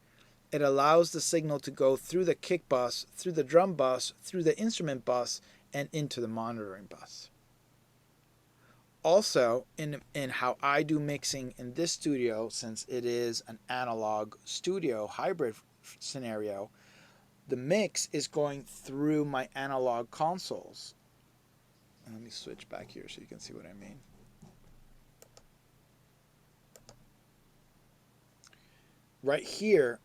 it allows the signal to go through the kick bus, through the drum bus, through the instrument bus, and into the monitoring bus. Also, in how I do mixing in this studio, since it is an analog studio hybrid scenario, the mix is going through my analog consoles. Let me switch back here so you can see what I mean. Right here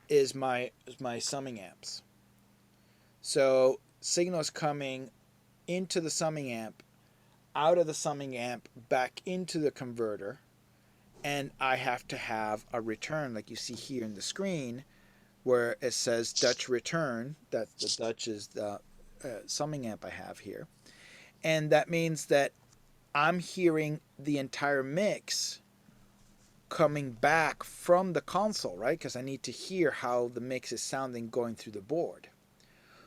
is my summing amps. So signals coming into the summing amp, out of the summing amp, back into the converter, and I have to have a return like you see here in the screen where it says Dutch return. That the Dutch is the summing amp I have here. And that means that I'm hearing the entire mix coming back from the console, right? Because I need to hear how the mix is sounding going through the board.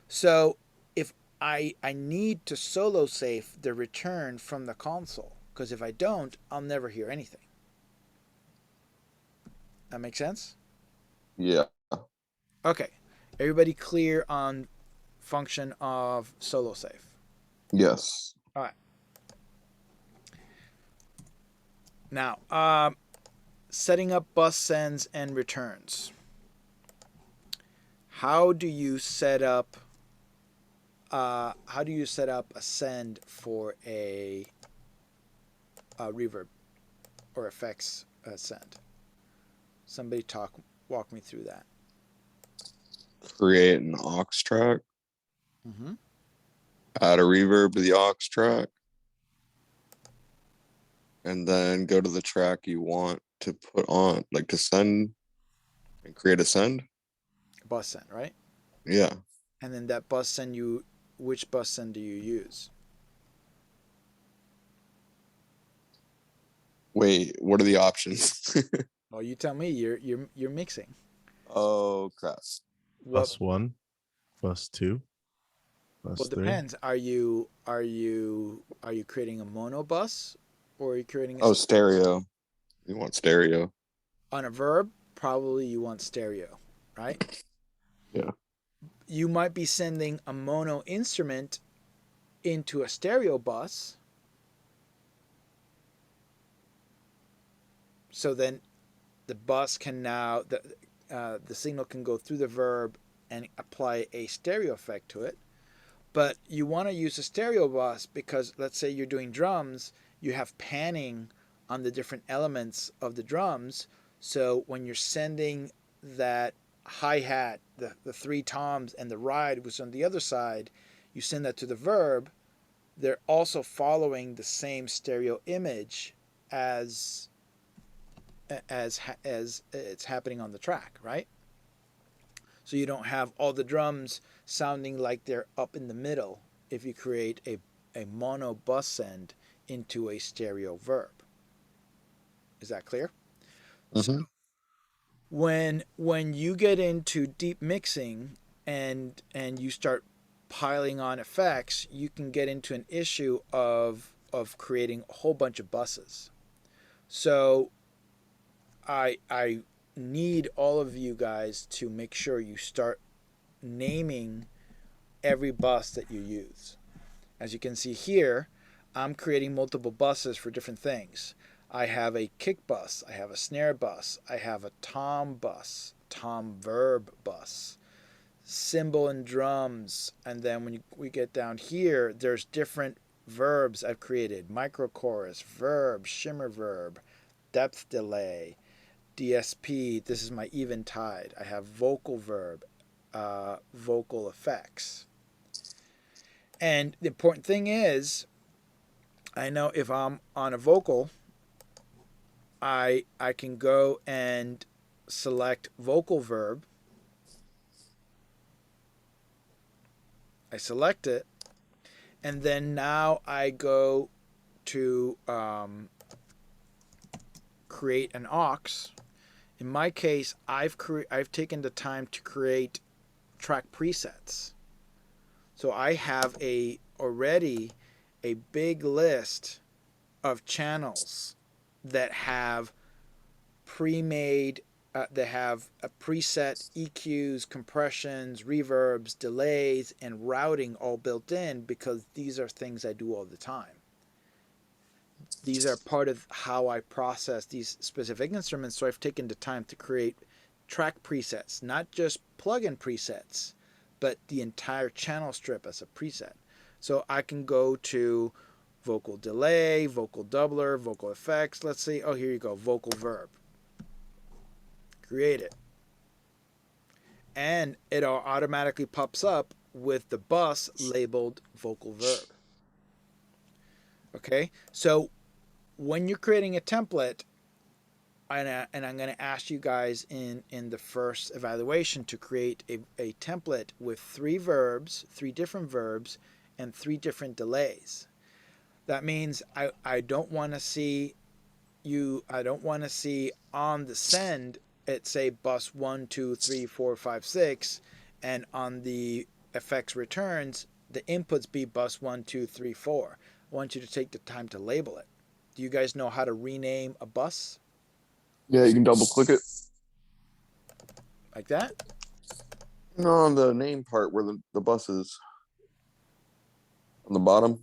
So if I need to solo safe the return from the console, because if I don't, I'll never hear anything. That make sense? Yeah. Okay. Everybody clear on function of solo safe? Yes. All right. Now, setting up bus sends and returns. How do you set up a send for a reverb or effects send? Somebody walk me through that. Create an aux track. Mm-hmm. Add a reverb to the aux track. And then go to the track you want to put on, like to send and create a send. Bus send, right? Yeah. And then that bus send, which bus send do you use? Wait, what are the options? Well, you tell me. You're mixing. Oh crap. What? Bus 1, bus 2, bus Well, 3. depends. Are you creating a mono bus, or are you creating a Stereo. You want stereo. on a verb? Probably you want stereo, right? Yeah. You might be sending a mono instrument into a stereo bus. So then the bus can now, the signal can go through the verb and apply a stereo effect to it. But you want to use a stereo bus because let's say you're doing drums, you have panning on the different elements of the drums. So when you're sending that hi-hat, the three toms and the ride was on the other side, you send that to the verb, they're also following the same stereo image as it's happening on the track, right? So you don't have all the drums sounding like they're up in the middle if you create a mono bus send into a stereo verb. Is that clear? Mm-hmm. So when you get into deep mixing and you start piling on effects, you can get into an issue of creating a whole bunch of buses. So I need all of you guys to make sure you start naming every bus that you use. As you can see here, I'm creating multiple buses for different things. I have a kick bus, I have a snare bus, I have a tom bus, tom verb bus, cymbal and drums, and then when we get down here, there's different verbs I've created: microchorus, verb, shimmer verb, depth delay, DSP. This is my eventide. I have vocal verb, vocal effects. And the important thing is, I know if I'm on a vocal, I can go and select vocal verb. I select it, and then now I go to create an aux. In my case, I've taken the time to create track presets. So I have already a big list of channels that have pre-made that have a preset EQs, compressions, reverbs, delays, and routing all built in, because these are things I do all the time. These are part of how I process these specific instruments. So I've taken the time to create track presets, not just plugin presets, but the entire channel strip as a preset. So I can go to vocal delay, vocal doubler, vocal effects. Let's see. Oh, here you go. Vocal verb. Create it. And it automatically pops up with the bus labeled vocal verb. Okay. So when you're creating a template, and I'm going to ask you guys in the first evaluation to create a template with 3 verbs, 3 different verbs, and 3 different delays. That means I don't want to see on the send it say bus 1, 2, 3, 4, 5, 6, and on the effects returns the inputs be bus 1, 2, 3, 4. I want you to take the time to label it. Do you guys know how to rename a bus? Yeah, you can double click it. Like that? No, on the name part where the bus is. On the bottom.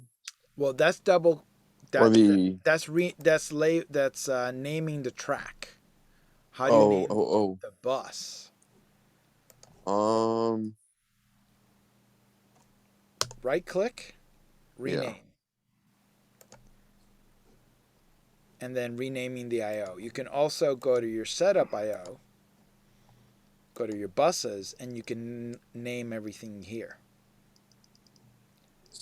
Well, that's double. Or the That's naming the track. How do you name the bus? Right click, rename. Yeah. And then renaming the IO. You can also go to your setup IO, go to your buses, and you can name everything here.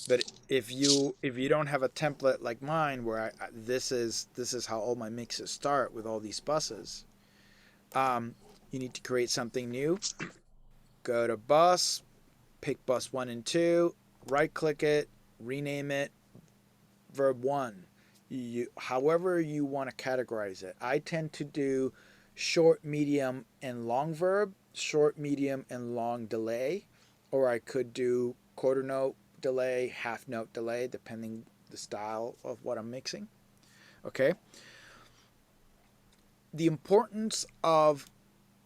But if you don't have a template like mine where this is how all my mixes start with all these buses, you need to create something new. Go to bus, pick bus 1 and 2, right click it, rename it, verb 1. However you want to categorize it. I tend to do short, medium, and long verb, short, medium, and long delay, or I could do quarter note delay, half note delay, depending the style of what I'm mixing. Okay. The importance of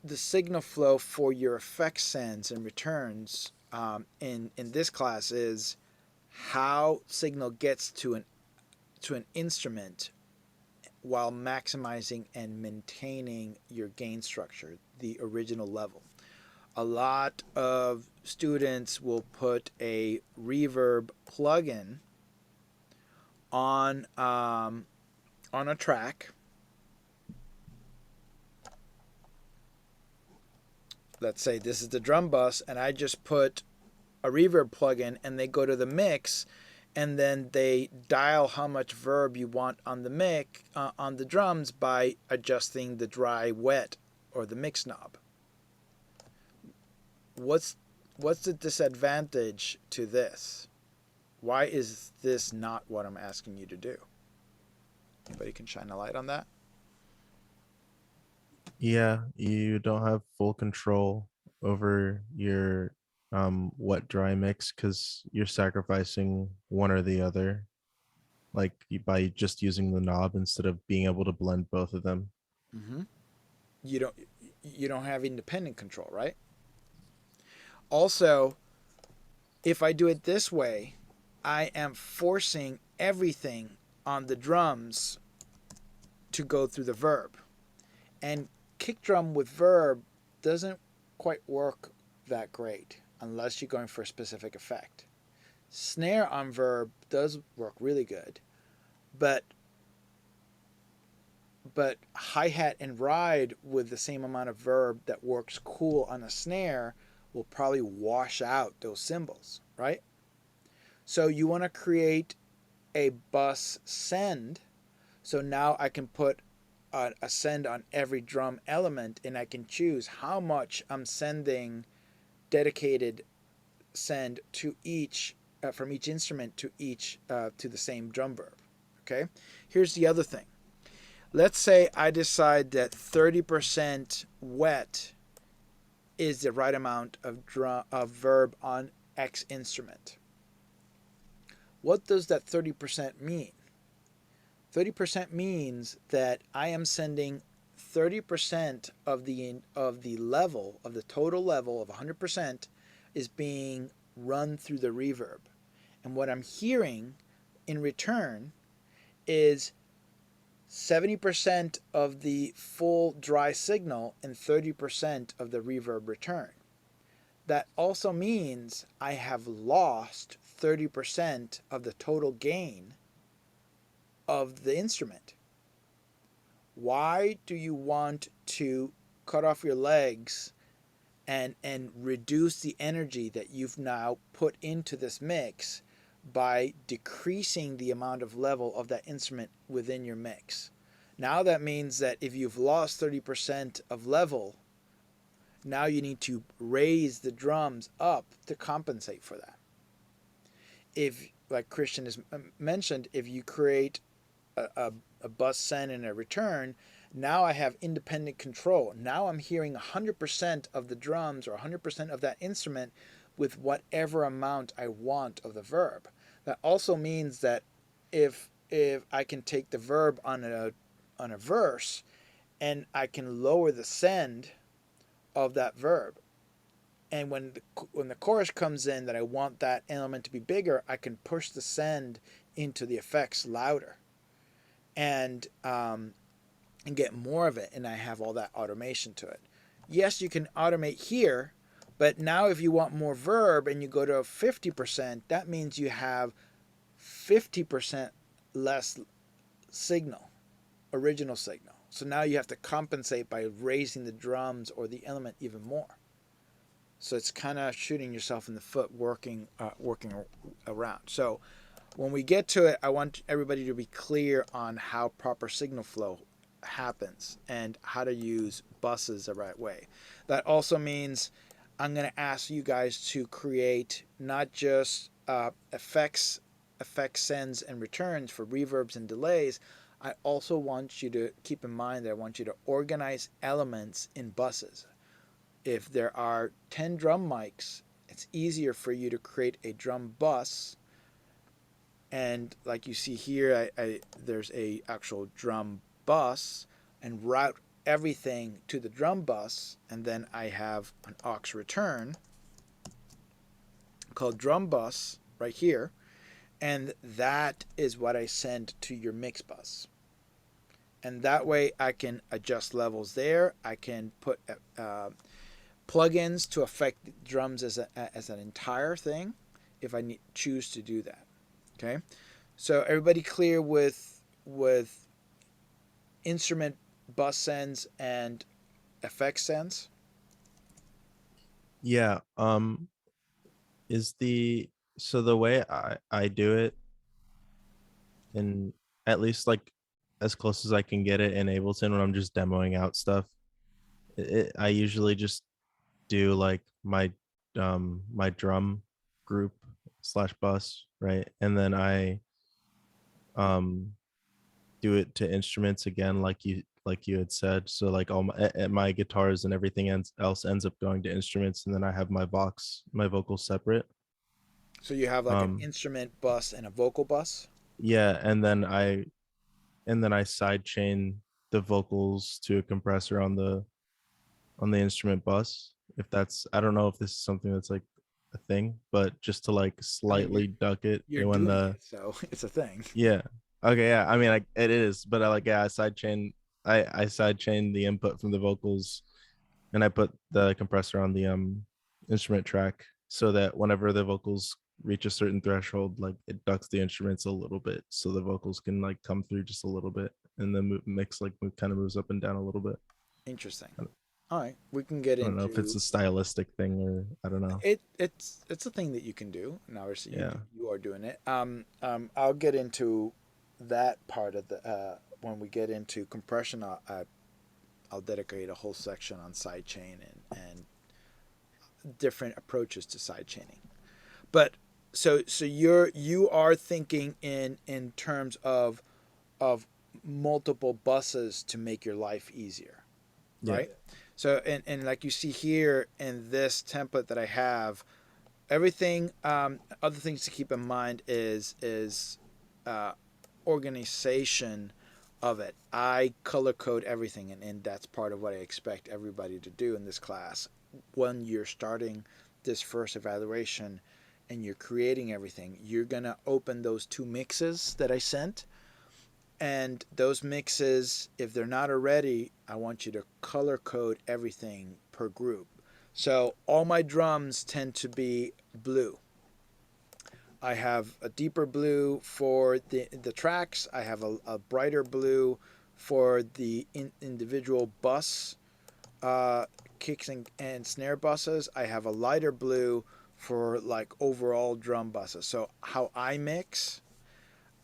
the signal flow for your effect sends and returns in this class is how signal gets to an instrument while maximizing and maintaining your gain structure, the original level. A lot of students will put a reverb plugin on a track. Let's say this is the drum bus, and I just put a reverb plugin, and they go to the mix, and then they dial how much verb you want on the mic on the drums by adjusting the dry wet or the mix knob. What's the disadvantage to this? Why is this not what I'm asking you to do? Anybody can shine a light on that? Yeah, you don't have full control over your wet dry mix because you're sacrificing one or the other, like by just using the knob instead of being able to blend both of them. Mm-hmm. You don't have independent control, right? Also, if I do it this way, I am forcing everything on the drums to go through the verb. And kick drum with verb doesn't quite work that great unless you're going for a specific effect. Snare on verb does work really good, but hi-hat and ride with the same amount of verb that works cool on a snare will probably wash out those cymbals, right? So you want to create a bus send. So now I can put a send on every drum element, and I can choose how much I'm sending dedicated send to each from each instrument to each to the same drum verb. Okay. Here's the other thing. Let's say I decide that 30% wet is the right amount of verb on X instrument. What does that 30% mean? 30% means that I am sending 30% of the level of the total level of 100% is being run through the reverb. And what I'm hearing in return is 70% of the full dry signal and 30% of the reverb return. That also means I have lost 30% of the total gain of the instrument. Why do you want to cut off your legs and reduce the energy that you've now put into this mix by decreasing the amount of level of that instrument within your mix? Now that means that if you've lost 30% of level, now you need to raise the drums up to compensate for that. If, like Christian has mentioned, if you create a bus send and a return, now I have independent control. Now I'm hearing 100% of the drums or 100% of that instrument with whatever amount I want of the verb. That also means that if I can take the verb on a verse and I can lower the send of that verb, and when the chorus comes in that I want that element to be bigger, I can push the send into the effects louder and get more of it, and I have all that automation to it. Yes, you can automate here, but now if you want more verb and you go to 50%, that means you have 50% less signal, original signal. So now you have to compensate by raising the drums or the element even more. So it's kind of shooting yourself in the foot working around. So when we get to it, I want everybody to be clear on how proper signal flow happens and how to use buses the right way. That also means I'm going to ask you guys to create not just effects sends and returns for reverbs and delays. I also want you to keep in mind that I want you to organize elements in buses. If there are 10 drum mics, it's easier for you to create a drum bus. And like you see here, there's a actual drum bus, and route everything to the drum bus. And then I have an aux return called drum bus right here. And that is what I send to your mix bus. And that way I can adjust levels there. I can put plugins to affect drums as an entire thing if I choose to do that. Okay, so everybody clear with instrument bus sends and effects sends? Yeah. So the way I do it, and at least like as close as I can get it in Ableton when I'm just demoing out stuff, I usually just do like my drum group / bus, right? And then I do it to instruments again, like you had said. So like all my guitars and everything else ends up going to instruments, and then I have my vocals separate. So you have like an instrument bus and a vocal bus? Yeah, and then I sidechain the vocals to a compressor on the instrument bus. If that's, I don't know if this is something that's like a thing, but just to like slightly duck it You're when doing it, so it's a thing. yeah. Okay, yeah. I mean, it is, but I sidechain the input from the vocals, and I put the compressor on the instrument track so that whenever the vocals reach a certain threshold, like it ducks the instruments a little bit so the vocals can like come through just a little bit, and the mix like kind of moves up and down a little bit. Interesting. All right, we can get I don't know if it's a stylistic thing or I don't know. It's a thing that you can do, and obviously Yeah. you are doing it. I'll get into that part of the when we get into compression. I'll dedicate a whole section on sidechain and different approaches to sidechaining. But so you are thinking in terms of multiple buses to make your life easier, right? So and like you see here in this template that I have, everything. Other things to keep in mind is organization of it. I color code everything, and that's part of what I expect everybody to do in this class. When you're starting this first evaluation and you're creating everything, you're gonna open those 2 mixes that I sent. And those mixes, if they're not already, I want you to color code everything per group. So all my drums tend to be blue. I have a deeper blue for the tracks. I have a brighter blue for the individual bus, kicks and snare buses. I have a lighter blue for like overall drum buses. So how I mix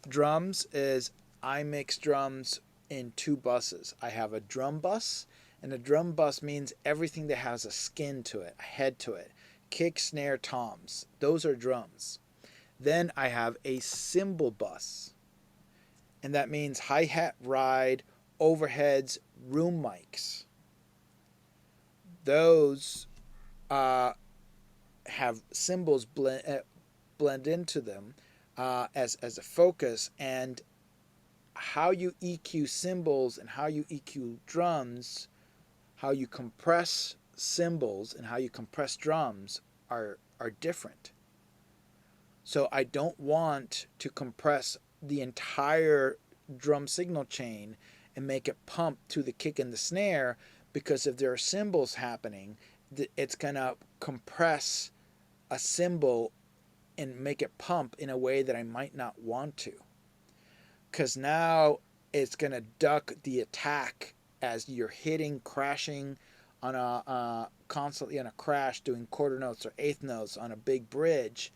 drums is I mix drums in 2 buses. I have a drum bus, and a drum bus means everything that has a skin to it, a head to it. Kick, snare, toms. Those are drums. Then I have a cymbal bus, and that means hi-hat, ride, overheads, room mics. Those have cymbals blend into them as a focus, and how you EQ cymbals and how you EQ drums, how you compress cymbals and how you compress drums are different. So I don't want to compress the entire drum signal chain and make it pump to the kick and the snare, because if there are cymbals happening, it's gonna compress a cymbal and make it pump in a way that I might not want to. Because now it's going to duck the attack as you're hitting, crashing on constantly on a crash, doing quarter notes or eighth notes on a big bridge.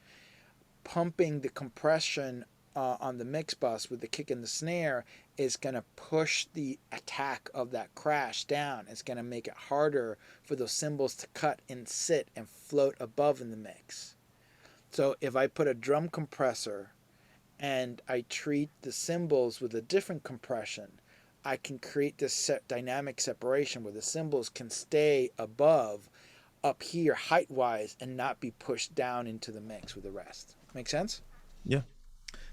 Pumping the compression on the mix bus with the kick and the snare is going to push the attack of that crash down. It's going to make it harder for those cymbals to cut and sit and float above in the mix. So if I put a drum compressor and I treat the cymbals with a different compression, I can create this dynamic separation where the cymbals can stay above, up here height-wise, and not be pushed down into the mix with the rest. Make sense? Yeah.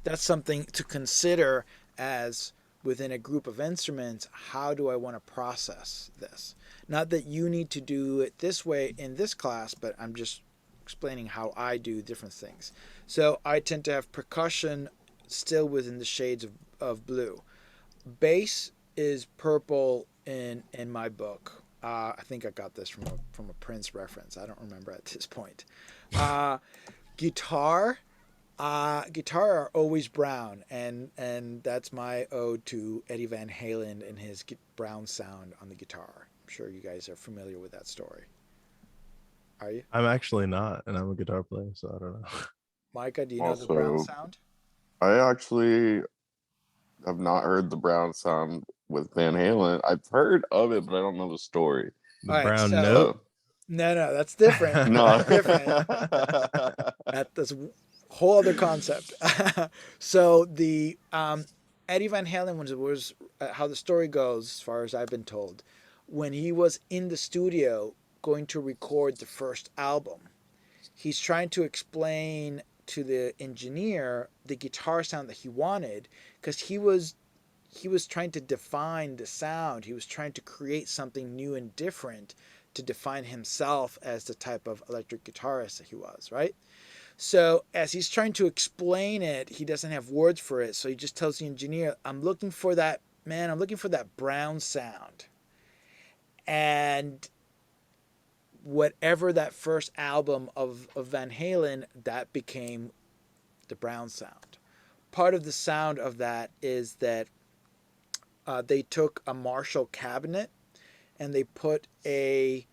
That's something to consider as within a group of instruments. How do I want to process this? Not that you need to do it this way in this class, but I'm just explaining how I do different things. So I tend to have percussion still within the shades of blue. Bass is purple in my book. I think I got this from a Prince reference. I don't remember at this point. Guitar are always brown, and that's my ode to Eddie Van Halen and his brown sound on the guitar. I'm sure you guys are familiar with that story. Are you? I'm actually not, and I'm a guitar player, so I don't know. Micah, do you know the brown Also, sound? I actually have not heard the brown sound with Van Halen. I've heard of it, but I don't know the story. The All right, brown so- note. No, that's different. No. That's different. That's a whole other concept. So the Eddie Van Halen was how the story goes, as far as I've been told, when he was in the studio going to record the first album, he's trying to explain to the engineer the guitar sound that he wanted, because he was trying to define the sound. He was trying to create something new and different to define himself as the type of electric guitarist that he was, right? So as he's trying to explain it, he doesn't have words for it. So he just tells the engineer, I'm looking for that brown sound. And whatever that first album of Van Halen, that became the brown sound. Part of the sound of that is that they took a Marshall cabinet and they put a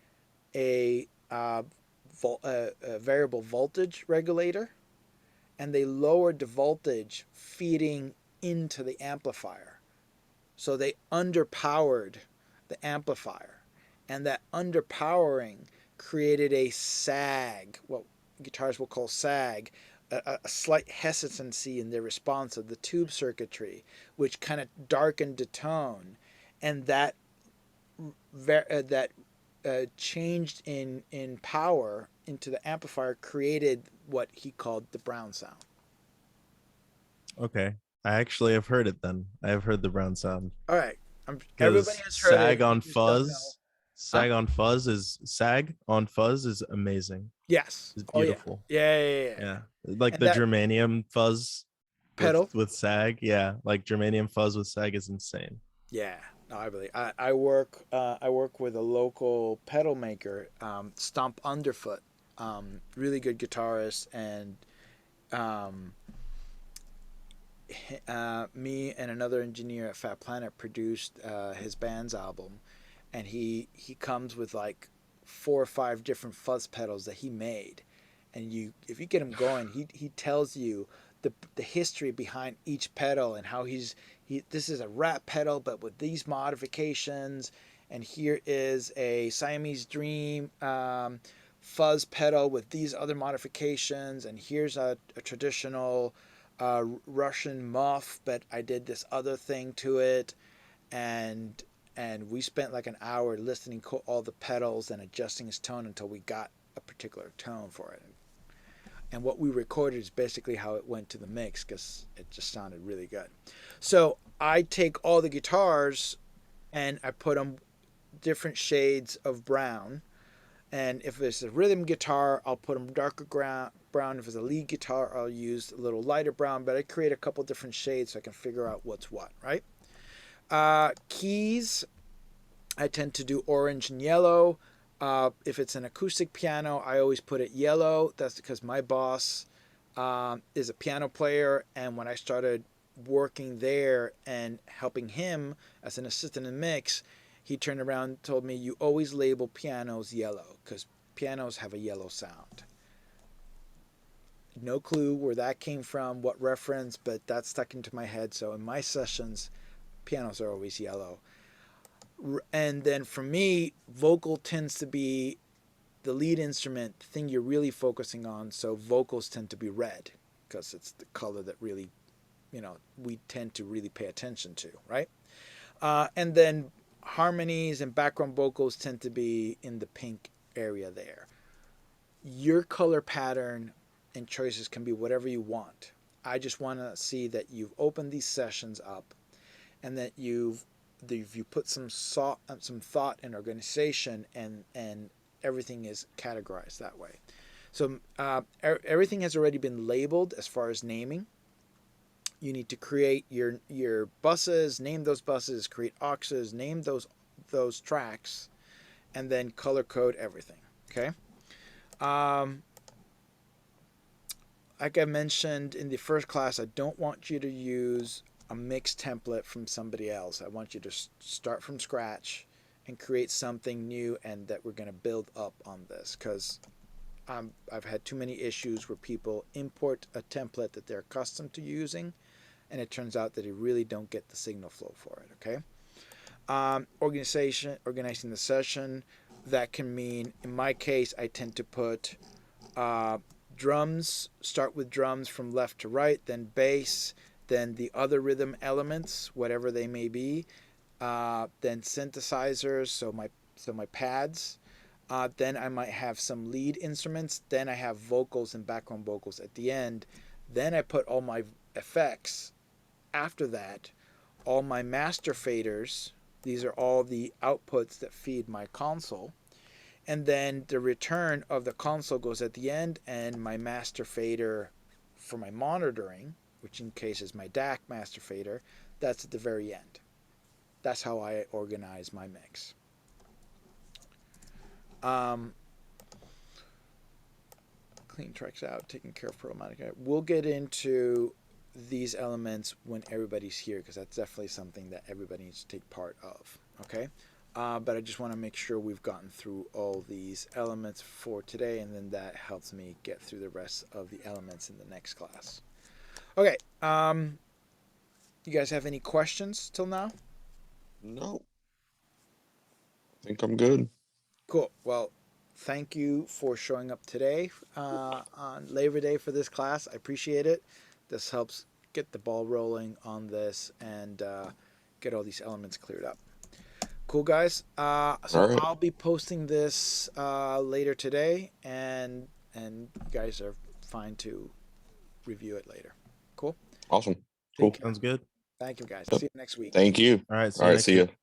variable voltage regulator, and they lowered the voltage feeding into the amplifier. So they underpowered the amplifier, and that underpowering created a sag, what guitars will call sag, a slight hesitancy in the response of the tube circuitry, which kind of darkened the tone, and that changed in power into the amplifier created what he called the Brown sound. Okay. I actually have heard it then. I have heard the brown sound. All right, everybody Because has heard it. sag on You just don't know. fuzz, Huh? sag on fuzz is amazing. Yes. It's Oh yeah. beautiful. Yeah. Yeah. Like And the that germanium fuzz pedal. with sag. Yeah. Like germanium fuzz with sag is insane. Yeah. No, I believe. I work with a local pedal maker, Stomp Underfoot. Really good guitarist, and um, me and another engineer at Fat Planet produced his band's album, and he comes with like 4 or 5 different fuzz pedals that he made, and if you get him going, he tells you the history behind each pedal and how this is a rat pedal but with these modifications, and here is a Siamese Dream fuzz pedal with these other modifications, and here's a traditional Russian muff, but I did this other thing to it, and we spent like an hour listening to all the pedals and adjusting his tone until we got a particular tone for it. And what we recorded is basically how it went to the mix because it just sounded really good. So I take all the guitars and I put them different shades of brown. And if it's a rhythm guitar, I'll put them darker brown. If it's a lead guitar, I'll use a little lighter brown. But I create a couple different shades so I can figure out what's what, right? Keys, I tend to do orange and yellow. If it's an acoustic piano, I always put it yellow. That's because my boss is a piano player, and when I started working there and helping him as an assistant in mix, he turned around and told me, you always label pianos yellow because pianos have a yellow sound. No clue where that came from, what reference, but that stuck into my head. So in my sessions, pianos are always yellow. And then for me, vocal tends to be the lead instrument, the thing you're really focusing on. So vocals tend to be red because it's the color that really, we tend to really pay attention to, right? And then harmonies and background vocals tend to be in the pink area there. Your color pattern and choices can be whatever you want. I just want to see that you've opened these sessions up and that you've put some thought and organization, and everything is categorized that way. So everything has already been labeled as far as naming. You need to create your buses, name those buses, create auxes, name those tracks, and then color code everything. Okay. Like I mentioned in the first class, I don't want you to use a mix template from somebody else. I want you to start from scratch and create something new, and that we're going to build up on this, because I've had too many issues where people import a template that they're accustomed to using, and it turns out that they really don't get the signal flow for it. Okay. Organizing the session, that can mean, in my case, I tend to put drums, start with drums from left to right, then bass, then the other rhythm elements, whatever they may be, then synthesizers, so my pads, then I might have some lead instruments, then I have vocals and background vocals at the end, then I put all my effects. After that, all my master faders, these are all the outputs that feed my console, and then the return of the console goes at the end, and my master fader for my monitoring, which in case is my DAC master fader, that's at the very end. That's how I organize my mix. Clean tracks out, taking care of problematic. We'll get into these elements when everybody's here, because that's definitely something that everybody needs to take part of. Okay. But I just want to make sure we've gotten through all these elements for today, and then that helps me get through the rest of the elements in the next class. Okay. You guys have any questions till now? No. I think I'm good. Cool. Well, thank you for showing up today on Labor Day for this class. I appreciate it. This helps get the ball rolling on this and get all these elements cleared up. Cool, guys. So All right. I'll be posting this later today, and you guys are fine to review it later. Cool. Awesome. Cool. Sounds good. Thank you, guys. Yep. See you next week. Thank you. All right. See All you right. next See week. you.